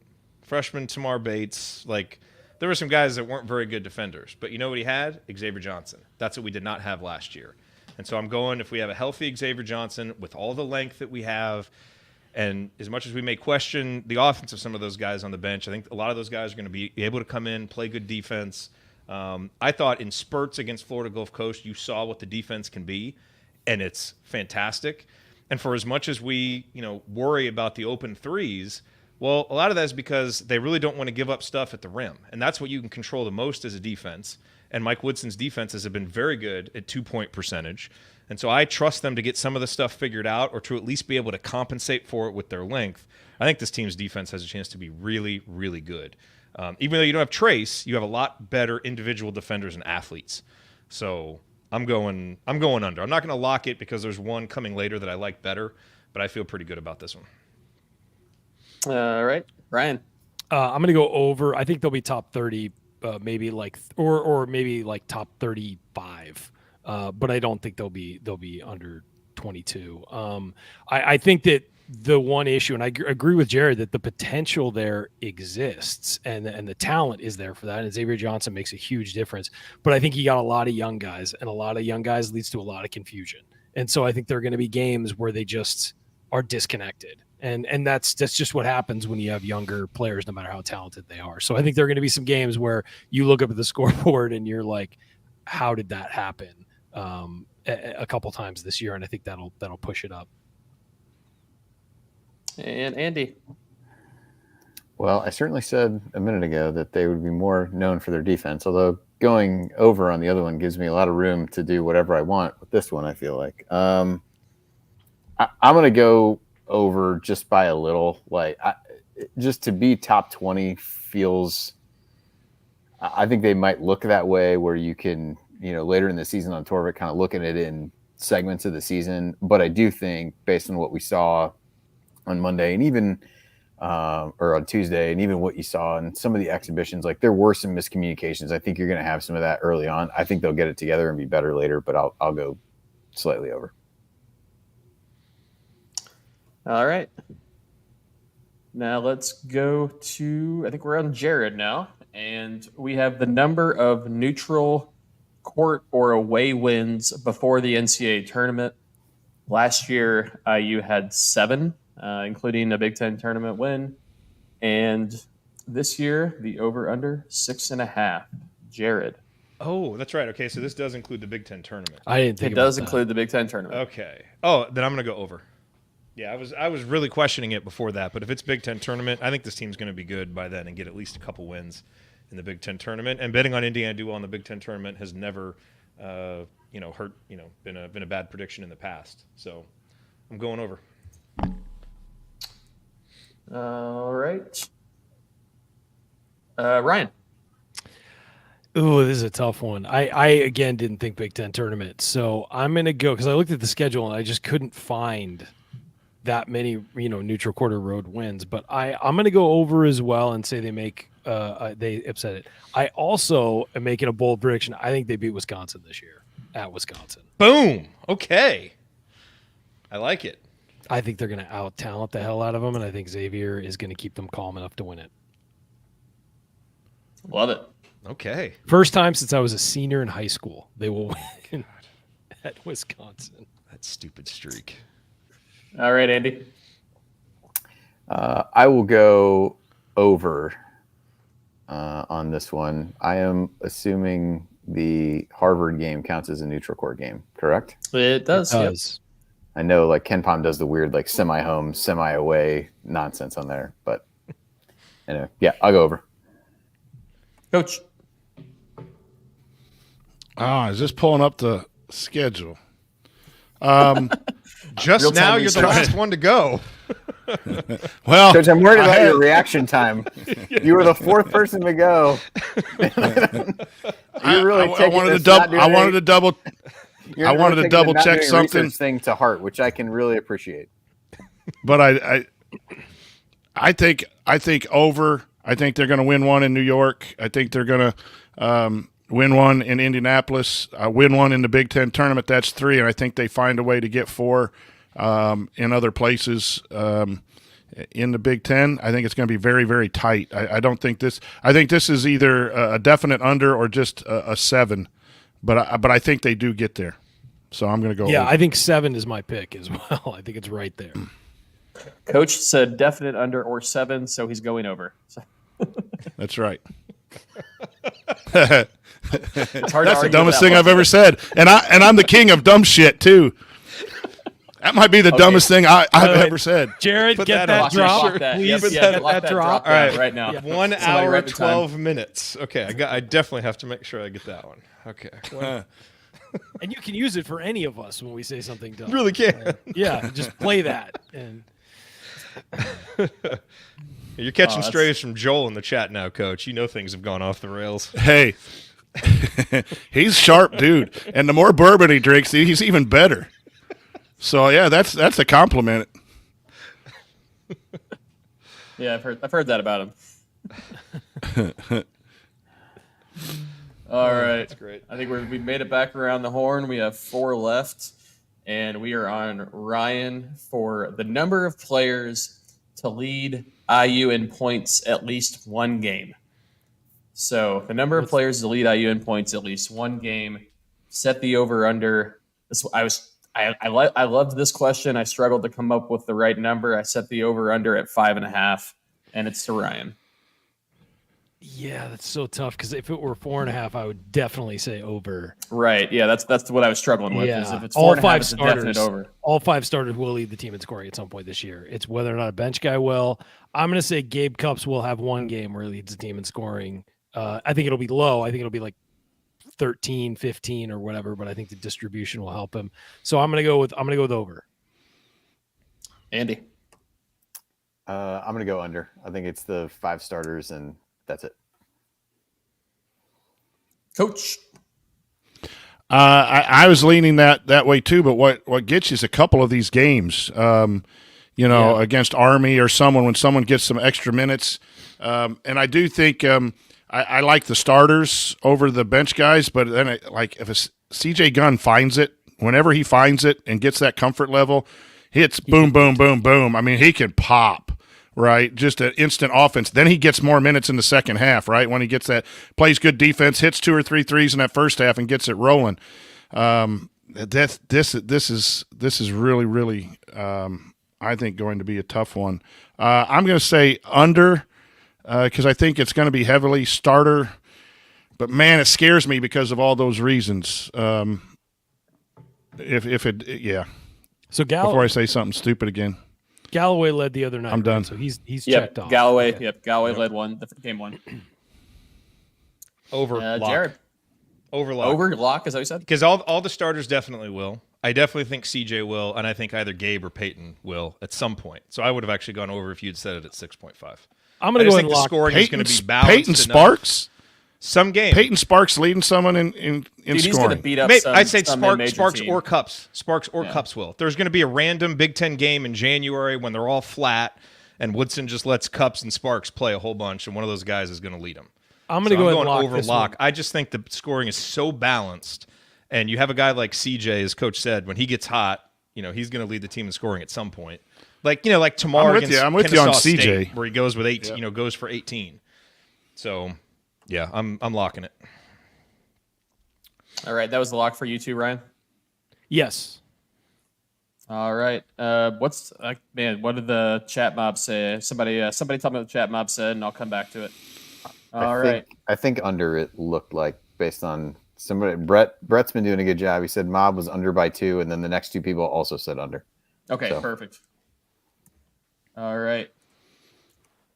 freshman Tamar Bates. Like, there were some guys that weren't very good defenders. But you know what he had? Xavier Johnson. That's what we did not have last year. And so I'm going, if we have a healthy Xavier Johnson with all the length that we have, and as much as we may question the offense of some of those guys on the bench, I think a lot of those guys are going to be able to come in, play good defense. I thought in spurts against Florida Gulf Coast, you saw what the defense can be, and it's fantastic. And for as much as we, worry about the open threes, well, a lot of that is because they really don't want to give up stuff at the rim, and that's what you can control the most as a defense. And Mike Woodson's defenses have been very good at 2-point percentage. And so I trust them to get some of the stuff figured out or to at least be able to compensate for it with their length. I think this team's defense has a chance to be really, really good. Even though you don't have Trace, you have a lot better individual defenders and athletes. So I'm going under. I'm not going to lock it because there's one coming later that I like better, but I feel pretty good about this one. All right, Ryan. I'm going to go over. I think they'll be top 30, maybe or maybe like top 35. But I don't think they'll be under 22. I think that the one issue, and I agree with Jared, that the potential there exists and the talent is there for that. And Xavier Johnson makes a huge difference. But I think he got a lot of young guys, and a lot of young guys leads to a lot of confusion. And so I think there are going to be games where they just are disconnected. And that's just what happens when you have younger players, no matter how talented they are. So I think there are going to be some games where you look up at the scoreboard and you're like, how did that happen? A couple times this year, and I think that'll push it up. And Andy. Well, I certainly said a minute ago that they would be more known for their defense, although going over on the other one gives me a lot of room to do whatever I want with this one, I feel like. I'm going to go over just by a little. just to be top 20 feels. I think they might look that way, where you can, later in the season on Torvik, kind of looking at it in segments of the season. But I do think, based on what we saw on Monday and even or on Tuesday, and even what you saw in some of the exhibitions, like there were some miscommunications. I think you're going to have some of that early on. I think they'll get it together and be better later, but I'll go slightly over. All right. Now let's go to, I think we're on Jared now, and we have the number of neutral court or away wins before the NCAA tournament. Last year, IU had 7, including a Big Ten tournament win. And this year, the over-under 6.5. Jared. Oh, that's right. Okay, so this does include the Big Ten tournament. I didn't think it does include the Big Ten tournament. Okay. Oh, then I'm going to go over. Yeah, I was really questioning it before that, but if it's Big Ten tournament, I think this team's going to be good by then and get at least a couple wins in the Big Ten tournament. And betting on Indiana to do well in the Big Ten tournament has never, hurt. Been a bad prediction in the past. So I'm going over. All right, Ryan. Ooh, this is a tough one. I again didn't think Big Ten tournament, so I'm gonna go because I looked at the schedule and I just couldn't find that many neutral quarter road wins. But I'm gonna go over as well and say they upset it. I also am making a bold prediction. I think they beat Wisconsin this year at Wisconsin. Boom. Okay. I like it. I think they're gonna out talent the hell out of them, and I think Xavier is gonna keep them calm enough to win it. Love it. Okay. First time since I was a senior in high school, they will win at Wisconsin. That stupid streak. All right, Andy. I will go over on this one. I am assuming the Harvard game counts as a neutral court game, correct? It does. It does. I know, like Ken Pom does the weird, like semi-home, semi-away nonsense on there, but anyway, yeah, I'll go over. Coach. Is this pulling up the schedule? Just now, you're the last one to go. Well, Coach, I'm worried about your reaction time. You were the 4th person to go. I wanted to double check something thing to heart, which I can really appreciate. But I think over. I think they're going to win one in New York. I think they're going to win one in Indianapolis, win one in the Big Ten tournament. That's 3, and I think they find a way to get 4 in other places in the Big Ten. I think it's going to be very, very tight. I don't think this. I think this is either a definite under or just a 7. But I think they do get there. So I'm going to go. Yeah, over. I think 7 is my pick as well. I think it's right there. Coach said definite under or 7, so he's going over. So. That's right. It's hard That's to the dumbest thing one. I've ever said, and I'm the king of dumb shit too. That might be the dumbest thing I've ever said. Jared, Put get that that drop, Lock that. please. Yep, Get lock that drop. All right. right now. 1 Somebody hour, write the time. 12 minutes. Okay, I definitely have to make sure I get that one. Okay. And you can use it for any of us when we say something dumb. Really can. Yeah, just play that. And You're catching strays from Joel in the chat now, Coach. You know things have gone off the rails. Hey, he's sharp, dude, and the more bourbon he drinks, he's even better. So yeah, that's a compliment. Yeah, I've heard that about him. All right, that's great. I think we've made it back around the horn. We have 4 left, and we are on Ryan for the number of players to lead IU in points at least one game. So the number of players to lead IU in points at least one game. Set the over under. I loved this question. I struggled to come up with the right number. I set the over under at 5.5, and it's to Ryan. yeah, that's so tough because if it were 4.5, I would definitely say over. Right. Yeah, that's what I was struggling with. Yeah. Is if it's All 4.5, 5 it's a definite starters. over. All 5 starters will lead the team in scoring at some point this year. It's whether or not a bench guy will. I'm going to say Gabe Cups will have one game where he leads the team in scoring. I think it'll be low. I think it'll be like 13, 15 or whatever, but I think the distribution will help him. So I'm going to go with over. Andy. I'm going to go under. I think it's the 5 starters, and that's it. Coach. I was leaning that way too, but what gets you is a couple of these games, against Army or someone, when someone gets some extra minutes. And I do think I like the starters over the bench guys, but then if CJ Gunn finds it, whenever he finds it and gets that comfort level, hits boom, boom, boom, boom. I mean, he can pop. Right, just an instant offense. Then he gets more minutes in the second half. Right, when he gets that, plays good defense, hits 2 or 3 threes in that first half, and gets it rolling. This is really, really, I think, going to be a tough one. I'm going to say under because I think it's going to be heavily starter. But man, it scares me because of all those reasons. So before I say something stupid again. Galloway led the other night. I'm done. So he's checked off. Galloway. Okay. Yep. Galloway led game 1. Over lock. Jared. Over lock. Over lock, is that what you said? Because all the starters definitely will. I definitely think CJ will, and I think either Gabe or Peyton will at some point. So I would have actually gone over if you'd said it at 6.5. I'm going to go think and the lock. scoring is going to be balanced. Peyton enough. Sparks. Some game. Peyton Sparks leading someone in Dude, he's scoring. going to beat up I'd say some Sparks team. or Cups. Sparks or Cups will. If there's going to be a random Big Ten game in January when they're all flat, and Woodson just lets Cups and Sparks play a whole bunch, and one of those guys is going to lead them. I'm going to go ahead and going lock over this lock. one. I just think the scoring is so balanced, and you have a guy like CJ, as Coach said, when he gets hot, he's going to lead the team in scoring at some point. Like tomorrow against I'm with you on Kennesaw CJ. State, where he goes with 18, goes for 18. So, yeah, I'm locking it. All right, that was the lock for you too, Ryan. Yes. All right. What did the chat mob say? Somebody tell me what the chat mob said, and I'll come back to it. I think under it looked like, based on somebody. Brett's been doing a good job. He said mob was under by 2, and then the next 2 people also said under. Okay, So. Perfect. All right.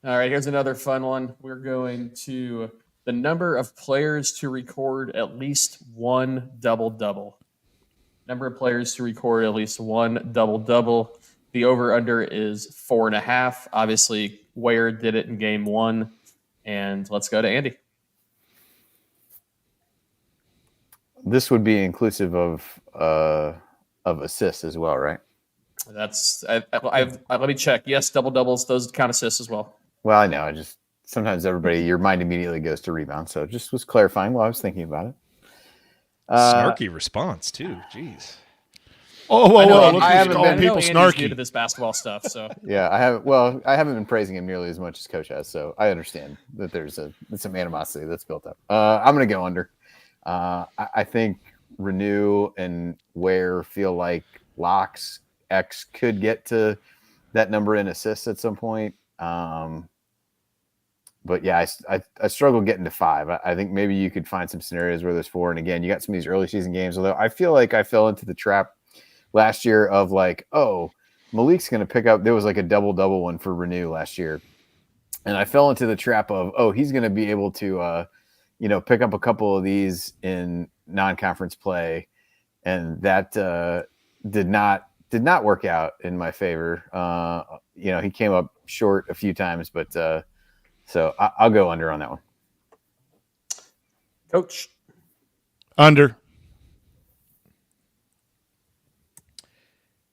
Here's another fun one. We're going to the number of players to record at least one double-double. Number of players to record at least one double-double. The over-under is 4.5. Obviously, Ware did it in game 1. And let's go to Andy. This would be inclusive of assists as well, right? That's let me check. Yes, double-doubles. Those count assists as well. Well, I know. Sometimes your mind immediately goes to rebound. So just was clarifying while I was thinking about it. Snarky response too. Jeez. Oh, whoa! Look I who's haven't calling been- people Andy's new to snarky. this basketball stuff, so Yeah, I haven't been praising him nearly as much as Coach has, so I understand that there's some animosity that's built up. I'm going to go under. I think Renew and Ware feel like locks. X could get to that number in assists at some point. But yeah, I struggle getting to 5. I think maybe you could find some scenarios where there's 4. And again, you got some of these early season games, although I feel like I fell into the trap last year of like, oh, Malik's going to pick up. There was like a double one for Renew last year. And I fell into the trap of, oh, he's going to be able to, pick up a couple of these in non-conference play. And that did not work out in my favor. He came up short a few times, but so I'll go under on that one. Coach. Under.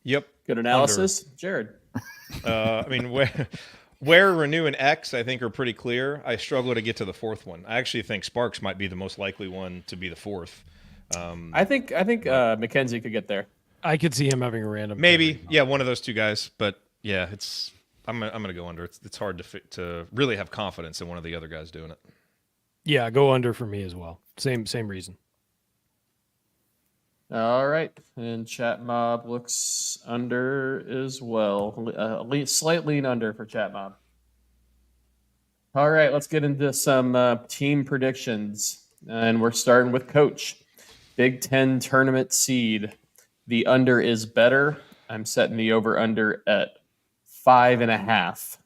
Yep. Good analysis. Jared. Where Renew and X, I think, are pretty clear. I struggle to get to the 4th one. I actually think Sparks might be the most likely one to be the 4th. I think McKenzie could get there. I could see him having a random. Maybe, yeah, one of those 2 guys. But yeah, I'm gonna go under. It's hard to really have confidence in one of the other guys doing it. Yeah, go under for me as well. Same reason. All right, and chat mob looks under as well. Slight lean under for chat mob. All right, let's get into some team predictions, and we're starting with Coach. Big Ten tournament seed. The under is better. I'm setting the over under at 5.5.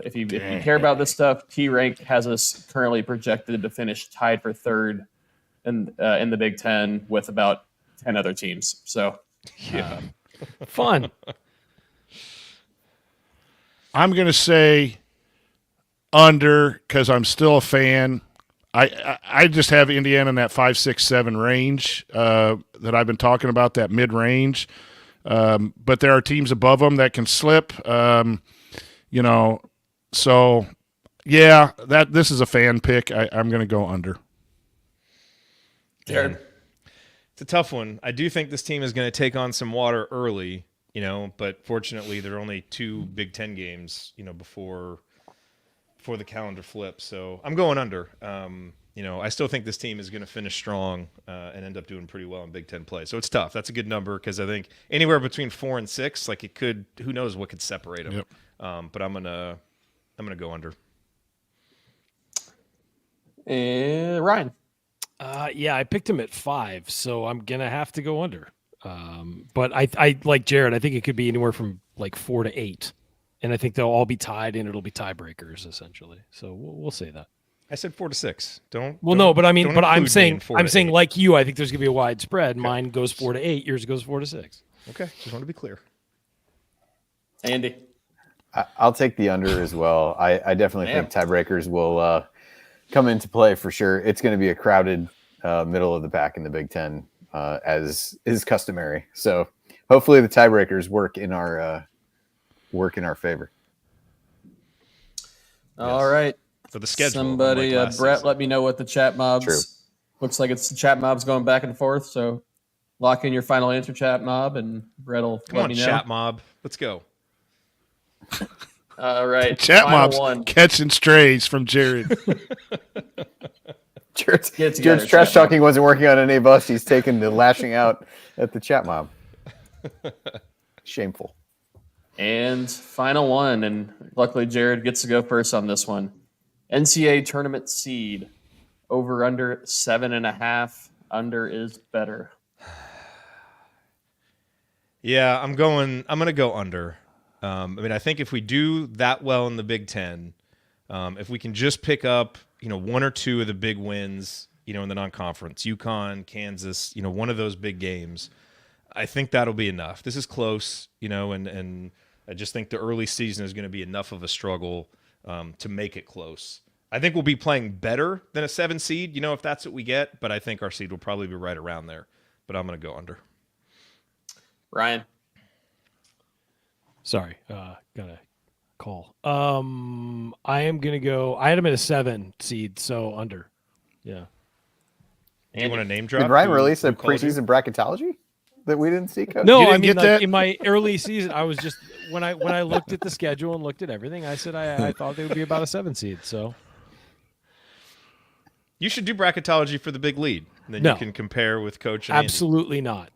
If you care about this stuff, T Rank has us currently projected to finish tied for 3rd in the Big Ten with about 10 other teams. So Yeah. Fun. I'm going to say under because I'm still a fan. I just have Indiana in that 5, 6, 7 range that I've been talking about, that mid range. But there are teams above them that can slip. So yeah, this is a fan pick. I'm going to go under. Jared. It's a tough one. I do think this team is going to take on some water early, but fortunately there are only 2 Big Ten games, before the calendar flips. So I'm going under. I still think this team is going to finish strong and end up doing pretty well in Big Ten play. So it's tough. That's a good number because I think anywhere between 4 and 6, like it could, who knows what could separate them. Yep. But I'm gonna go under. Ryan. Yeah, I picked him at 5, so I'm gonna have to go under. But I like Jared. I think it could be anywhere from like 4 to 8, and I think they'll all be tied, and it'll be tiebreakers essentially. So we'll say that. I said 4 to 6. I'm saying include me in 4 to 8. like you. I think there's gonna be a wide spread. Okay. Mine goes 4 to 8. Yours goes 4 to 6. Okay, just want to be clear. Andy. I'll take the under as well. I definitely think tiebreakers will come into play for sure. It's going to be a crowded middle of the pack in the Big Ten, as is customary. So hopefully the tiebreakers work in our favor. All right. For the schedule. Somebody, Brett, let me know what the chat mobs. True. Looks like it's the chat mobs going back and forth. So lock in your final answer, chat mob, and Brett will Come let on, me know. chat mob. Let's go. All right. Chat final mobs one. catching strays from Jared. Jared's trash talking wasn't working on any of us. He's taken the lashing out at the chat mob. Shameful. And final one, and luckily Jared gets to go first on this one. NCAA tournament seed, over under 7.5. Under is better. Yeah, I'm going to go under. I think if we do that well in the Big Ten, if we can just pick up, 1 or 2 of the big wins, in the non-conference, UConn, Kansas, one of those big games, I think that'll be enough. This is close, and I just think the early season is going to be enough of a struggle to make it close. I think we'll be playing better than a 7 seed, if that's what we get, but I think our seed will probably be right around there. But I'm going to go under. Ryan. Sorry, got a call. I am gonna go. I had him at a 7 seed, so under. Yeah. Do you want to name drop? Did Ryan release a preseason bracketology that we didn't see? Coach? No, get that? In my early season, I was just when I looked at the schedule and looked at everything, I said I thought they would be about a 7 seed. So you should do bracketology for the big lead, and then you can compare with Coach. And absolutely not.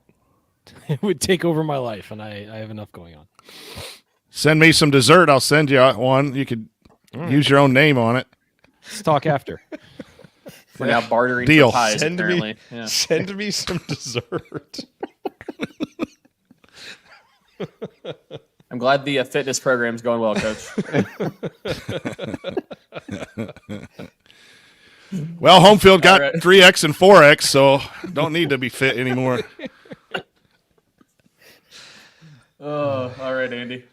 It would take over my life, and I have enough going on. Send me some dessert. I'll send you one. You could use your own name on it. Let's talk after. We're now bartering Deal. for pies, Send apparently. me, send me some dessert. I'm glad the fitness program's going well, Coach. Well, home field got All right. 3X and 4X, so don't need to be fit anymore. Oh, all right, Andy.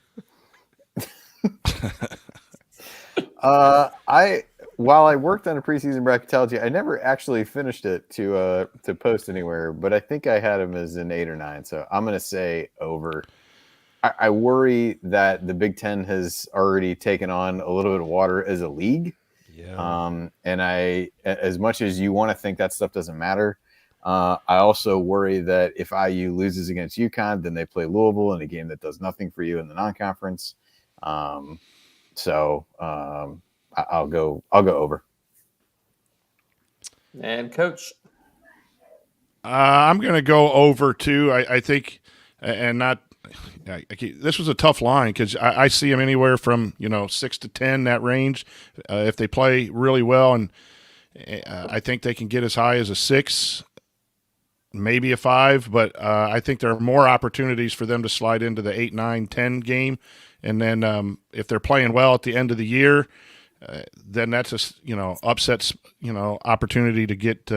While I worked on a preseason bracketology, I never actually finished it to post anywhere, but I think I had him as an 8 or 9. So I'm going to say over. I worry that the Big Ten has already taken on a little bit of water as a league. Yeah. And as much as you want to think that stuff doesn't matter, I also worry that if IU loses against UConn, then they play Louisville in a game that does nothing for you in the non-conference. So I'll go over. And Coach. I'm going to go over too. I think, and not. This was a tough line because I see them anywhere from 6 to 10, that range. If they play really well, and I think they can get as high as a 6, maybe a 5. But I think there are more opportunities for them to slide into the 8, 9, 10 game, and then if they're playing well at the end of the year, then that's a upsets opportunity to get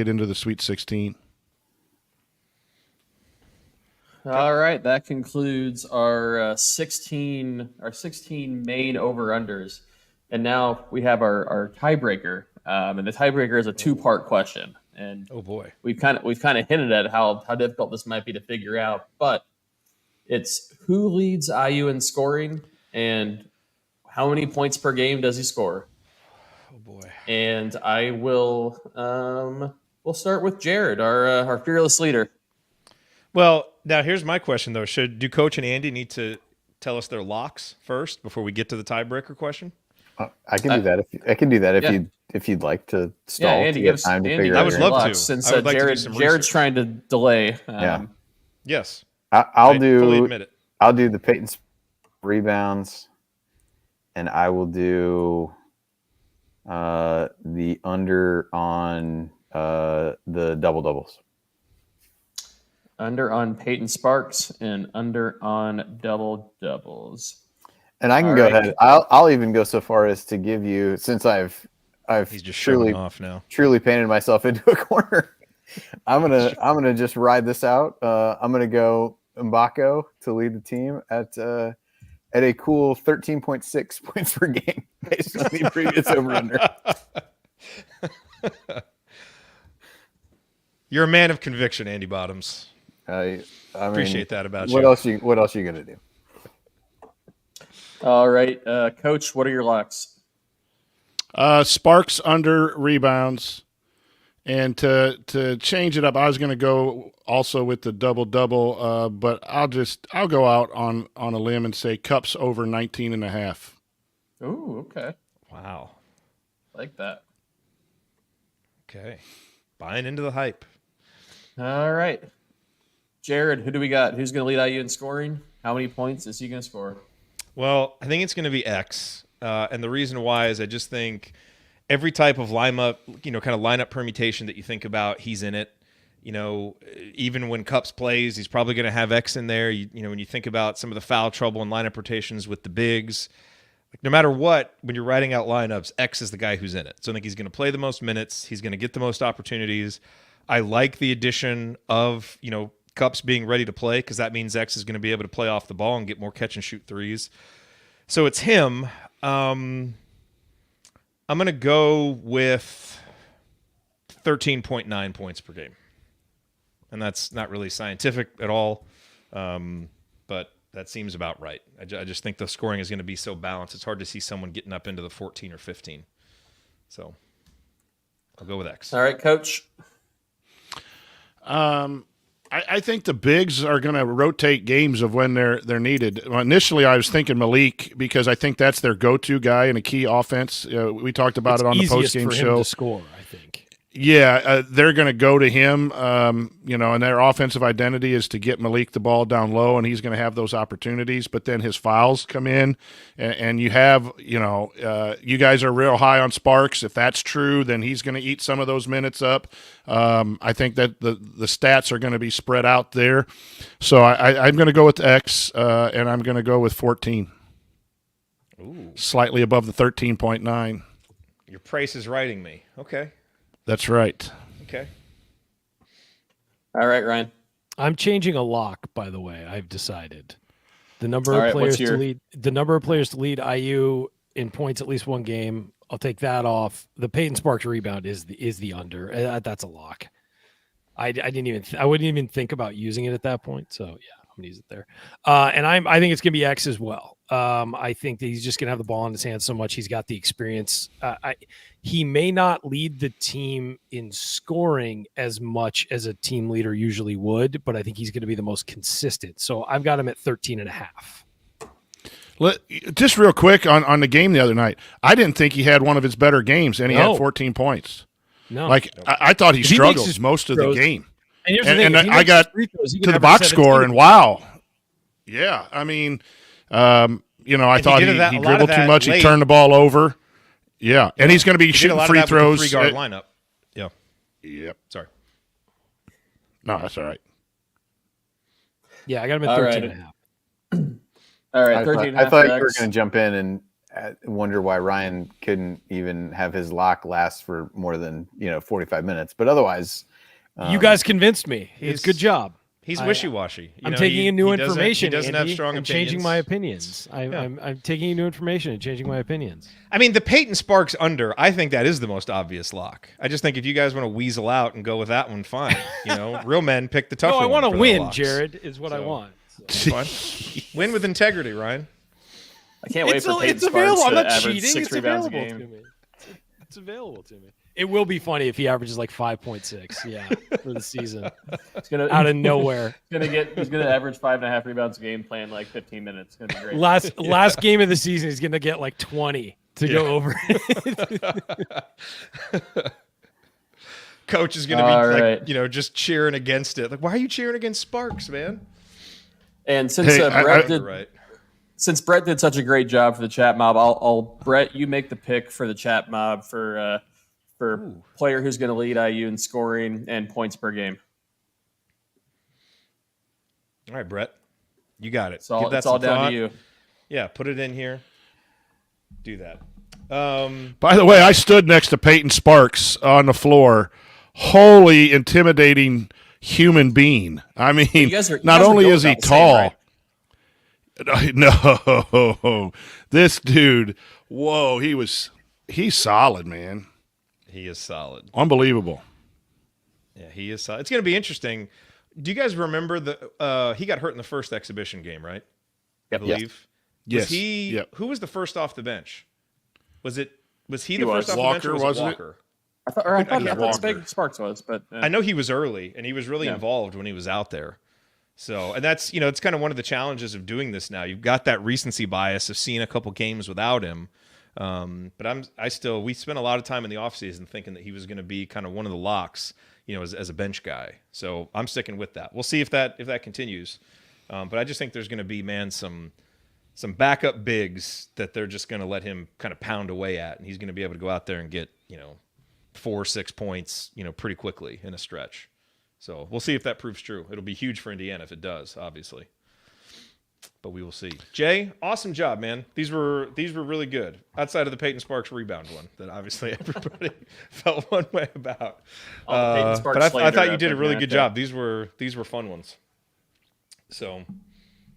into the Sweet 16. All right, that concludes our 16 main over-unders. And now we have our tiebreaker. And the tiebreaker is a two-part question. And Oh boy. we've kind of hinted at how difficult this might be to figure out, but it's who leads IU in scoring and how many points per game does he score? Oh boy. And I will we'll start with Jared, our fearless leader. Well, now here's my question though: do Coach and Andy need to tell us their locks first before we get to the tiebreaker question? I can do that. I can do that Yeah. if you'd like to stall. Yeah, Andy to get gives time to Andy figure I out would your love answer. to. Since I would like to do Jared's some Jared's research. trying to delay. Yeah. Yes. I'll I fully do. admit it. I'll do the Peyton rebounds, and I will do the under on the double doubles. Under on Peyton Sparks and under on double doubles. And I can All go right. ahead. I'll even go so far as to give you, since I've He's just showing truly off now. painted myself into a corner. I'm gonna just ride this out. I'm gonna go Mbako to lead the team at a cool 13.6 points per game based on the previous over under. You're a man of conviction, Andy Bottoms. I mean, Appreciate that about what you. What else are you gonna do? All right, Coach, what are your locks? Sparks under rebounds. And to change it up, I was going to go also with the double-double, but I'll go out on a limb and say Cups over 19.5. Ooh, okay. Wow. Like that. Okay. Buying into the hype. All right. Jared, who do we got? Who's going to lead IU in scoring? How many points is he going to score? Well, I think it's going to be X. And the reason why is I just think every type of lineup, kind of lineup permutation that you think about, he's in it. Even when Cups plays, he's probably going to have X in there. When you think about some of the foul trouble and lineup rotations with the bigs, no matter what, when you're writing out lineups, X is the guy who's in it. So I think he's going to play the most minutes. He's going to get the most opportunities. I like the addition of, Cups being ready to play because that means X is going to be able to play off the ball and get more catch and shoot threes. So it's him. I'm going to go with 13.9 points per game. And that's not really scientific at all, but that seems about right. I just think the scoring is going to be so balanced. It's hard to see someone getting up into the 14 or 15. So I'll go with X. All right, Coach. I think the bigs are going to rotate games of when they're needed. Well, initially, I was thinking Malik because I think that's their go-to guy in a key offense. We talked about it on the post-game for him show. to score, I think. Yeah, they're going to go to him, and their offensive identity is to get Malik the ball down low, and he's going to have those opportunities. But then his fouls come in, and you have, you guys are real high on Sparks. If that's true, then he's going to eat some of those minutes up. I think that the stats are going to be spread out there. So I'm going to go with X, and I'm going to go with 14. Ooh. Slightly above the 13.9. Your price is writing me. Okay. That's right. Okay. All right, Ryan. I'm changing a lock, by the way. I've decided the number All of right, players what's your- to lead IU in points at least one game. I'll take that off. The Peyton Sparks rebound is the under. That's a lock. I wouldn't even think about using it at that point. So yeah, I'm gonna use it there. And I think it's gonna be X as well. I think that he's just gonna have the ball in his hands so much. He's got the experience. He may not lead the team in scoring as much as a team leader usually would, but I think he's going to be the most consistent. So I've got him at 13.5. Just real quick on the game the other night, I didn't think he had one of his better games, and he had 14 points. No, I thought he If he struggled makes his most of the throws- game. And here's the thing, And if he I makes got free throws, he can to the average box 17. score, and wow, yeah. I mean, I thought did he a lot dribbled of too that much. He late. turned the ball over. Yeah, and he's going to be He did a shooting lot of free that with the throws. three-guard lineup. Yeah. Yep. Sorry. No, that's all right. Yeah, I got him at All 13.5. All right, I 13 thought you were going to jump in and wonder why Ryan couldn't even have his lock last for more than 45 minutes. But otherwise, You guys convinced me. It's He's- good job. He's wishy-washy. I'm taking in new information. He doesn't have strong and opinions. changing my opinions. I'm taking in new information and changing my opinions. I mean, the Peyton Sparks under, I think that is the most obvious lock. I just think if you guys want to weasel out and go with that one, fine. Real men pick the tougher one. No, I want to for the win, locks. Jared, is what I want. So. Fine. Win with integrity, Ryan. I can't wait for Peyton it's Sparks available. I'm to not average cheating. 6 It's rebounds a available game. to me. It's available to me. It will be funny if he averages like 5.6, yeah, for the season. He's gonna out of nowhere. He's gonna average 5.5 rebounds a game, playing like 15 minutes. It's gonna be great. Last game of the season, he's gonna get like 20 to go over. Coach is gonna be just cheering against it. Like, why are you cheering against Sparks, man? And since since Brett did such a great job for the chat mob, I'll Brett, you make the pick for the chat mob for player who's going to lead IU in scoring and points per game. All right, Brett, you got it. It's all down to you. Yeah, put it in here. Do that. By the way, I stood next to Peyton Sparks on the floor. Holy intimidating human being. I mean, not only is he tall. No, this dude, whoa, he's solid, man. He is solid. Unbelievable. Yeah, he is solid. It's going to be interesting. Do you guys remember he got hurt in the first exhibition game, right? I believe. Yes. Who was the first off the bench? Was he the first off the bench or was wasn't it Walker? I thought Sparks was, but I know he was early and he was really involved when he was out there. So, and that's, it's kind of one of the challenges of doing this now. You've got that recency bias of seeing a couple games without him. But we spent a lot of time in the offseason thinking that he was going to be kind of one of the locks, as a bench guy. So I'm sticking with that. We'll see if that continues. But I just think there's going to be, some backup bigs that they're just going to let him kind of pound away at. And he's going to be able to go out there and get, 4-6 points, pretty quickly in a stretch. So we'll see if that proves true. It'll be huge for Indiana if it does, obviously. But we will see. Jay, awesome job, man. These were really good. Outside of the Peyton Sparks rebound one that obviously everybody felt one way about. But I thought you did a really good job. These were fun ones. So,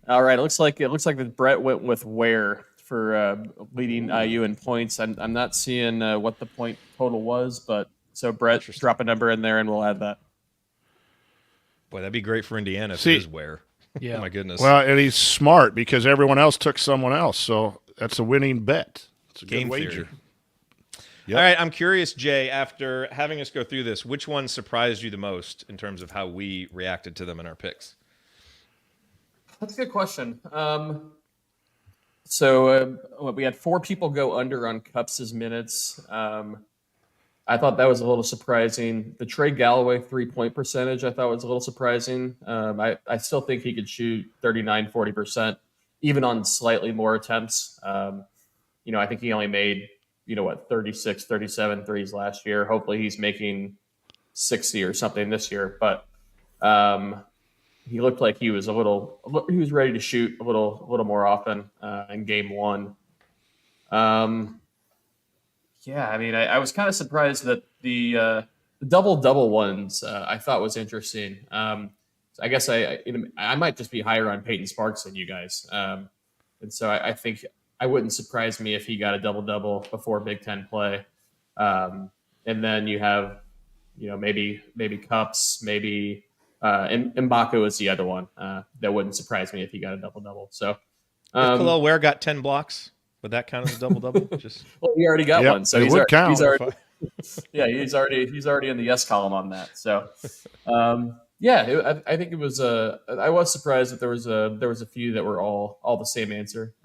all right. It looks like that Brett went with Ware for leading IU in points. I'm not seeing what the point total was, but so Brett, drop a number in there and we'll add that. Boy, that'd be great for Indiana if it is Ware. Yeah. Oh, my goodness. Well, and he's smart because everyone else took someone else. So that's a winning bet. It's a game good wager. Theory. Yep. All right, I'm curious, Jay, after having us go through this, which one surprised you the most in terms of how we reacted to them in our picks? That's a good question. So we had 4 people go under on Cups' minutes. I thought that was a little surprising. The Trey Galloway 3-point percentage I thought was a little surprising. I still think he could shoot 39-40%, even on slightly more attempts. I think he only made, 36, 37 threes last year. Hopefully he's making 60 or something this year. But he looked like he was ready to shoot a little more often in game 1. Yeah, I mean, I was kind of surprised that the double-double ones I thought was interesting. I guess I might just be higher on Peyton Sparks than you guys. And so I think I wouldn't surprise me if he got a double-double before Big Ten play. And then you have, maybe Cups, maybe M'Baku is the other one. That wouldn't surprise me if he got a double-double. So if Khalil Ware got 10 blocks, would that count as a double-double? Well, he already got one, so he's already in the yes column on that. So, I think it was. I was surprised that there was a few that were all the same answer.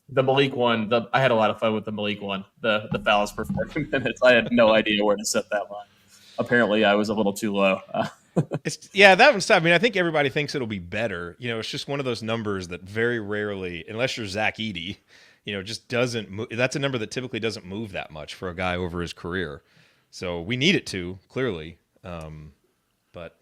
The Malik one, I had a lot of fun with the Malik one. The fouls per 40 minutes. I had no idea where to set that line. Apparently, I was a little too low. That one's tough. I mean, I think everybody thinks it'll be better. It's just one of those numbers that very rarely, unless you're Zach Edey, just doesn't move. That's a number that typically doesn't move that much for a guy over his career. So we need it to, clearly. But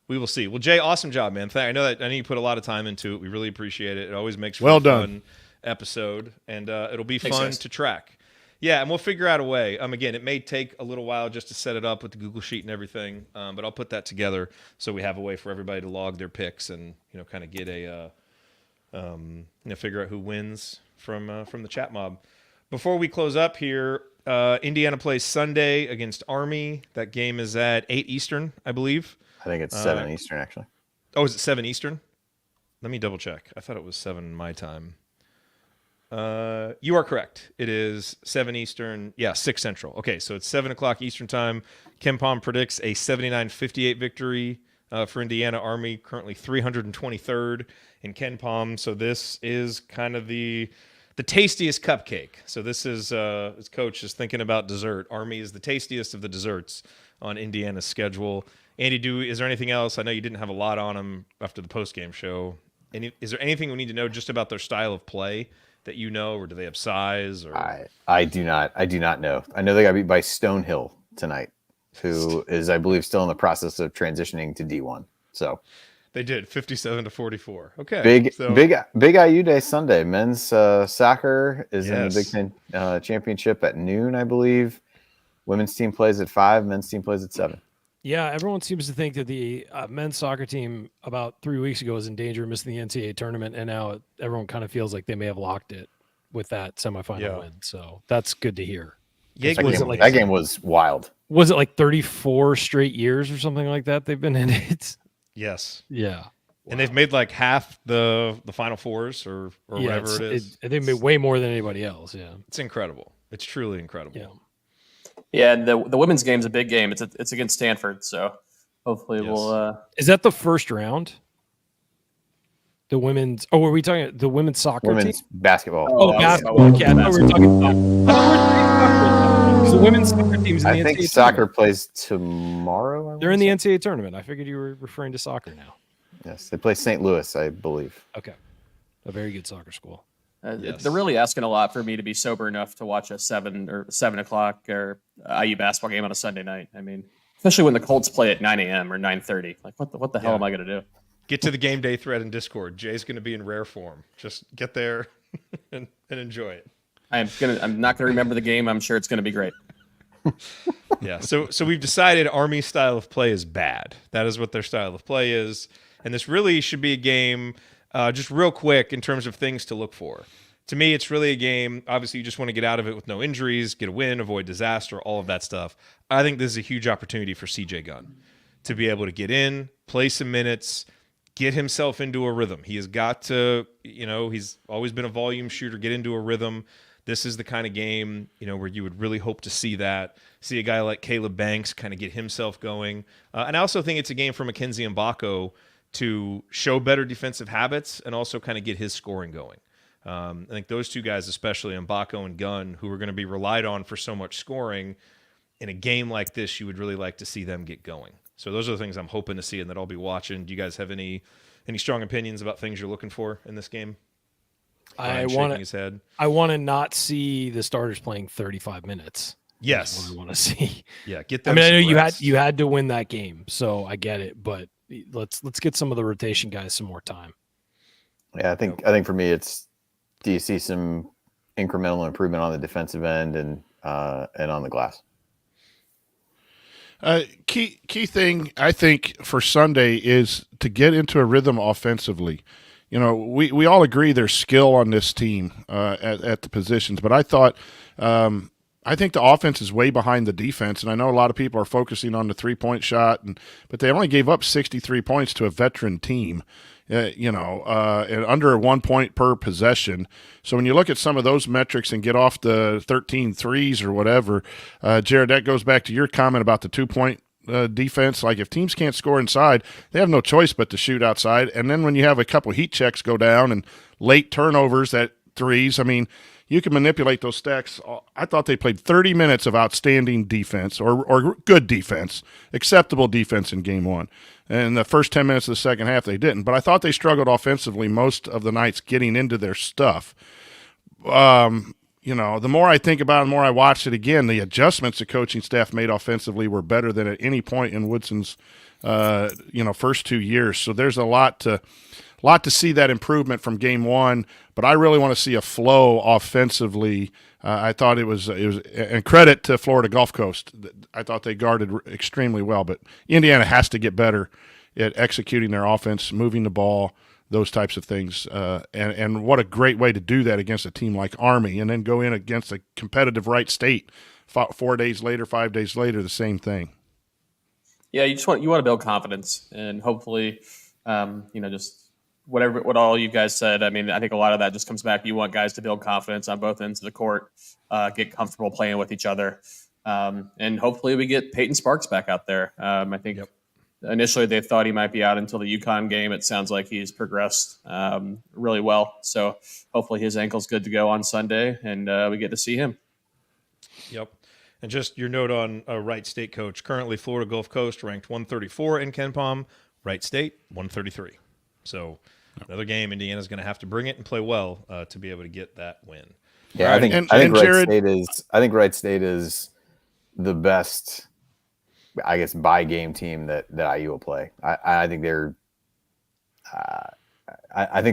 we will see. Well, Jay, awesome job, man. I know you put a lot of time into it. We really appreciate it. It always makes for a fun episode, and it'll be fun to track. Yeah, and we'll figure out a way. Again, it may take a little while just to set it up with the Google Sheet and everything, but I'll put that together so we have a way for everybody to log their picks and kind of get a figure out who wins from the chat mob. Before we close up here, Indiana plays Sunday against Army. That game is at 8 Eastern, I believe. I think it's 7 Eastern, actually. Oh, is it 7 Eastern? Let me double check. I thought it was 7 my time. You are correct. It is 7 Eastern. Yeah, 6 Central. Okay, so it's 7 o'clock Eastern time. KenPom predicts a 79-58 victory for Indiana. Army currently 323rd in KenPom. So this is kind of the tastiest cupcake. So this is his coach is thinking about dessert. Army is the tastiest of the desserts on Indiana's schedule. Andy, is there anything else? I know you didn't have a lot on them after the post-game show. Is there anything we need to know just about their style of play that or do they have size? Or I do not know. I know they got beat by Stonehill tonight, who is, I believe, still in the process of transitioning to D1. So they did 57-44. Okay, big IU day Sunday. Men's soccer is in the Big Ten championship at noon, I believe. Women's team plays at 5. Men's team plays at 7. Yeah, everyone seems to think that the men's soccer team about 3 weeks ago was in danger of missing the NCAA tournament, and now everyone kind of feels like they may have locked it with that semifinal win. So that's good to hear. Yeah, that game was wild. Was it like 34 straight years or something like that they've been in it? Yes. Yeah. And they've made like half the Final Fours or whatever it is. They've made way more than anybody else. Yeah. It's incredible. It's truly incredible. Yeah. Yeah, and the women's game's a big game. It's against Stanford, so hopefully we'll. Is that the first round? The women's. Oh, were we talking the women's soccer women's team? Basketball? Oh, basketball. Okay, I thought we were talking soccer. The women's soccer team's in the NCAA think soccer plays tomorrow. They're in the NCAA tournament. I figured you were referring to soccer now. Yes, they play St. Louis, I believe. Okay, a very good soccer school. They're really asking a lot for me to be sober enough to watch a 7 o'clock or IU basketball game on a Sunday night. I mean, especially when the Colts play at 9 a.m. or 9:30. Like, what the hell am I going to do? Get to the game day thread in Discord. Jay's going to be in rare form. Just get there and enjoy it. I'm not going to remember the game. I'm sure it's going to be great. Yeah. So we've decided Army's style of play is bad. That is what their style of play is, and this really should be a game. Just real quick in terms of things to look for. To me, it's really a game. Obviously, you just want to get out of it with no injuries, get a win, avoid disaster, all of that stuff. I think this is a huge opportunity for CJ Gunn to be able to get in, play some minutes, get himself into a rhythm. He has got to, he's always been a volume shooter, get into a rhythm. This is the kind of game, where you would really hope to see a guy like Caleb Banks kind of get himself going. And I also think it's a game for Mackenzie Mbako to show better defensive habits and also kind of get his scoring going. I think those two guys, especially Mbako and Gunn, who are going to be relied on for so much scoring, in a game like this, you would really like to see them get going. So those are the things I'm hoping to see and that I'll be watching. Do you guys have any strong opinions about things you're looking for in this game? I want to not see the starters playing 35 minutes. Yes, That's what I want to see. Yeah, get them. I know rest. you had to win that game, so I get it, but let's get some of the rotation guys some more time. Yeah, I think for me it's, do you see some incremental improvement on the defensive end and on the glass? Key thing I think for Sunday is to get into a rhythm offensively. We all agree there's skill on this team at the positions, but I thought I think the offense is way behind the defense, and I know a lot of people are focusing on the 3-point shot, but they only gave up 63 points to a veteran team, and under 1 point per possession. So when you look at some of those metrics and get off the 13 threes or whatever, Jared, that goes back to your comment about the 2-point defense. Like, if teams can't score inside, they have no choice but to shoot outside. And then when you have a couple heat checks go down and late turnovers at threes, I mean, you can manipulate those stacks. I thought they played 30 minutes of outstanding defense or good defense, acceptable defense in game one. And the first 10 minutes of the second half, they didn't. But I thought they struggled offensively most of the nights getting into their stuff. The more I think about it, the more I watched it again, the adjustments the coaching staff made offensively were better than at any point in Woodson's, first 2 years. So there's a lot to lot to see that improvement from game one, but I really want to see a flow offensively. I thought it was, and credit to Florida Gulf Coast. I thought they guarded extremely well, but Indiana has to get better at executing their offense, moving the ball, those types of things. And what a great way to do that against a team like Army, and then go in against a competitive Wright State 4 days later, 5 days later, the same thing. Yeah, you want to build confidence, and hopefully, just what all you guys said. I mean, I think a lot of that just comes back. You want guys to build confidence on both ends of the court, get comfortable playing with each other, and hopefully we get Peyton Sparks back out there. I think initially they thought he might be out until the UConn game. It sounds like he's progressed really well. So hopefully his ankle's good to go on Sunday, and we get to see him. Yep. And just your note on Wright State coach. Currently, Florida Gulf Coast ranked 134 in KenPom. Wright State 133. So another game, Indiana's going to have to bring it and play well to be able to get that win. Yeah, I think Wright State is the best, I guess, by game team that IU will play. I think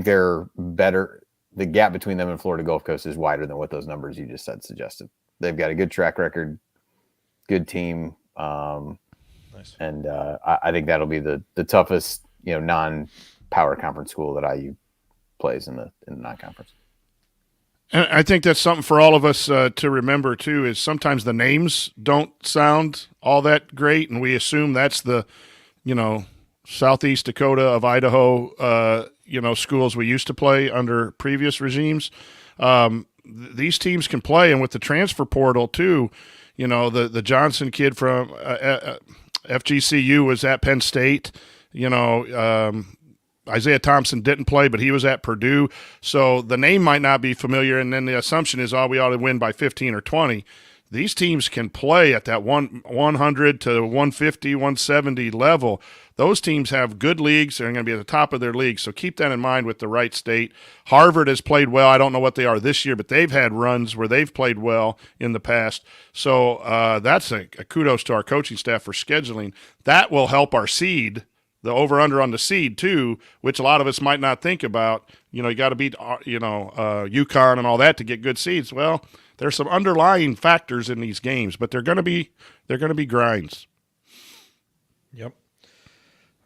they're better. The gap between them and Florida Gulf Coast is wider than what those numbers you just said suggested. They've got a good track record, good team, Nice. And I think that'll be the toughest, non-power conference school that IU plays in the non-conference. And I think that's something for all of us to remember too. Is sometimes the names don't sound all that great, and we assume that's the, Southeast Dakota of Idaho, schools we used to play under previous regimes. These teams can play, and with the transfer portal too, the Johnson kid from FGCU was at Penn State. Isaiah Thompson didn't play, but he was at Purdue. So the name might not be familiar, and then the assumption is, we ought to win by 15 or 20. These teams can play at that 100 to 150, 170 level. Those teams have good leagues. They're going to be at the top of their league. So keep that in mind with the Wright State. Harvard has played well. I don't know what they are this year, but they've had runs where they've played well in the past. So that's a kudos to our coaching staff for scheduling. That will help our seed, the over-under on the seed too, which a lot of us might not think about. You got to beat, UConn and all that to get good seeds. Well, there's some underlying factors in these games, but they're going to be grinds. Yep.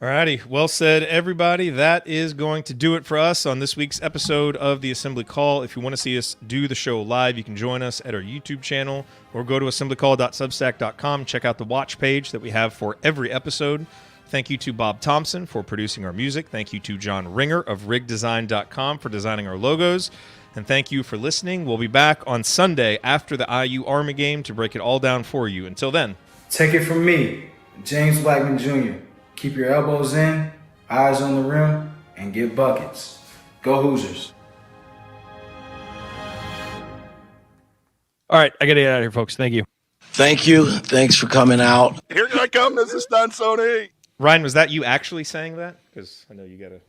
All righty. Well said, everybody. That is going to do it for us on this week's episode of the Assembly Call. If you want to see us do the show live, you can join us at our YouTube channel or go to assemblycall.substack.com. Check out the watch page that we have for every episode. Thank you to Bob Thompson for producing our music. Thank you to John Ringer of rigdesign.com for designing our logos. And thank you for listening. We'll be back on Sunday after the IU Army game to break it all down for you. Until then. Take it from me, James Blackman Jr. Keep your elbows in, eyes on the rim, and get buckets. Go Hoosiers. All right, I got to get out of here, folks. Thank you. Thank you. Thanks for coming out. Here I come, Mrs. Stansoni. Ryan, was that you actually saying that? Because I know you got to.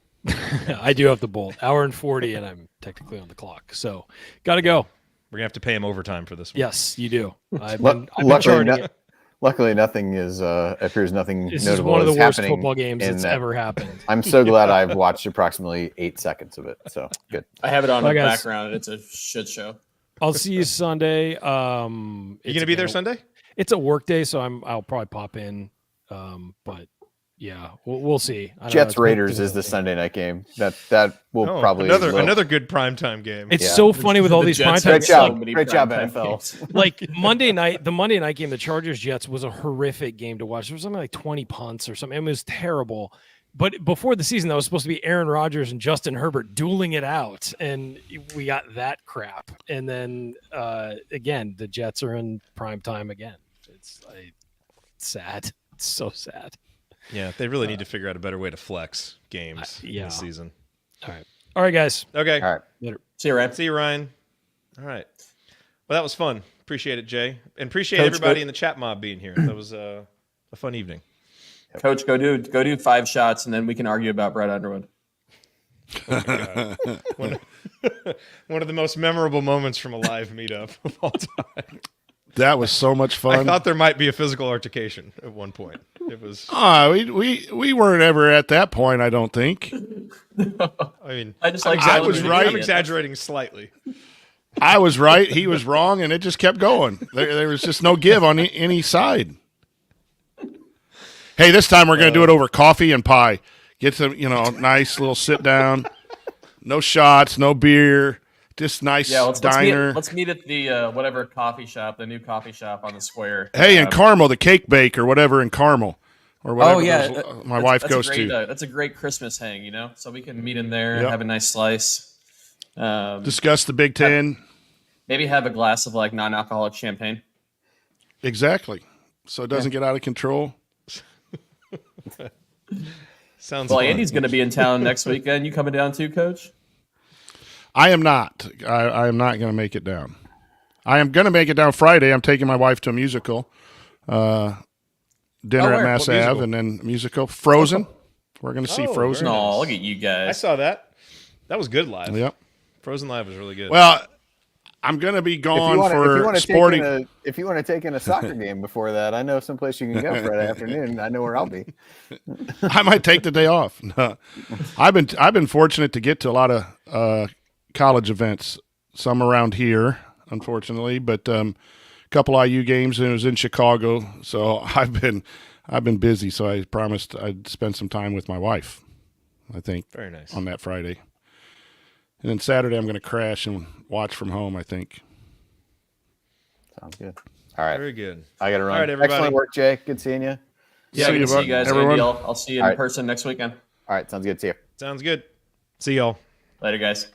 I do have the bolt. Hour and 40, and I'm technically on the clock. So, got to go. We're going to have to pay him overtime for this one. Yes, you do. I've Luckily, been charging it. Luckily, nothing appears nothing This notable is one of the is worst happening football games in that's that. ever happened. I'm so glad I've watched approximately 8 seconds of it. So good. I have it on Bye, in the guys. background, and it's a shit show. I'll see you Sunday. You going to be there Sunday? It's a work day, so I'll probably pop in. But yeah, we'll see. I don't Jets know. Raiders is the Sunday night game. That will probably another good primetime game. It's so funny with all these Jets primetime. Great job, primetime NFL. games. Like the Monday night game, the Chargers Jets was a horrific game to watch. There was something like 20 punts or something. It was terrible. But before the season, that was supposed to be Aaron Rodgers and Justin Herbert dueling it out, and we got that crap. And then again, the Jets are in prime time again. It's sad. It's so sad. Yeah, they really need to figure out a better way to flex games this season. All right, guys. Okay. All right. Later. See you, Ryan. See you, Ryan. All right. Well, that was fun. Appreciate it, Jay. And appreciate Coach, everybody in the chat mob being here. That was a fun evening. Coach, go do 5 shots, and then we can argue about Brett Underwood. Oh my God. One of the most memorable moments from a live meetup of all time. That was so much fun. I thought there might be a physical altercation at one point. It was. We weren't ever at that point. I don't think. I mean, I just like. I was right. I'm exaggerating slightly. I was right. He was wrong, and it just kept going. There was just no give on any side. Hey, this time we're going to do it over coffee and pie. Get some, nice little sit down. No shots, no beer. Just nice diner. Let's meet at the whatever coffee shop, the new coffee shop on the square. Hey, in Carmel, the Cake Bake or whatever in Carmel, or whatever. Oh yeah, my wife goes to. That's a great Christmas hang, so we can meet in there and have a nice slice. Discuss the Big Ten. Maybe have a glass of like non-alcoholic champagne. Exactly, so it doesn't get out of control. Sounds. Well, fun. Andy's going to be in town next weekend. You coming down too, Coach? I am not. I am not going to make it down. I am going to make it down Friday. I'm taking my wife to a musical. Dinner at Mass Ave, and then musical Frozen. We're going to see Frozen. Oh, look at you guys! I saw that. That was good live. Yep. Frozen live was really good. Well, I'm going to be gone for sporting. If you want to take in a soccer game before that, I know someplace you can go Friday afternoon. I know where I'll be. I might take the day off. No. I've been fortunate to get to a lot of college events, some around here, unfortunately, but a couple IU games, and it was in Chicago. So I've been busy. So I promised I'd spend some time with my wife. I think very nice on that Friday, and then Saturday I'm going to crash and watch from home. I think. Sounds good. All right, very good. I got to run. All right, everybody. Excellent work, Jay. Good seeing you. Yeah, good to see you guys. Everyone. Andy, I'll see you in person next weekend. All right, sounds good. See you. Sounds good. See y'all Later, guys.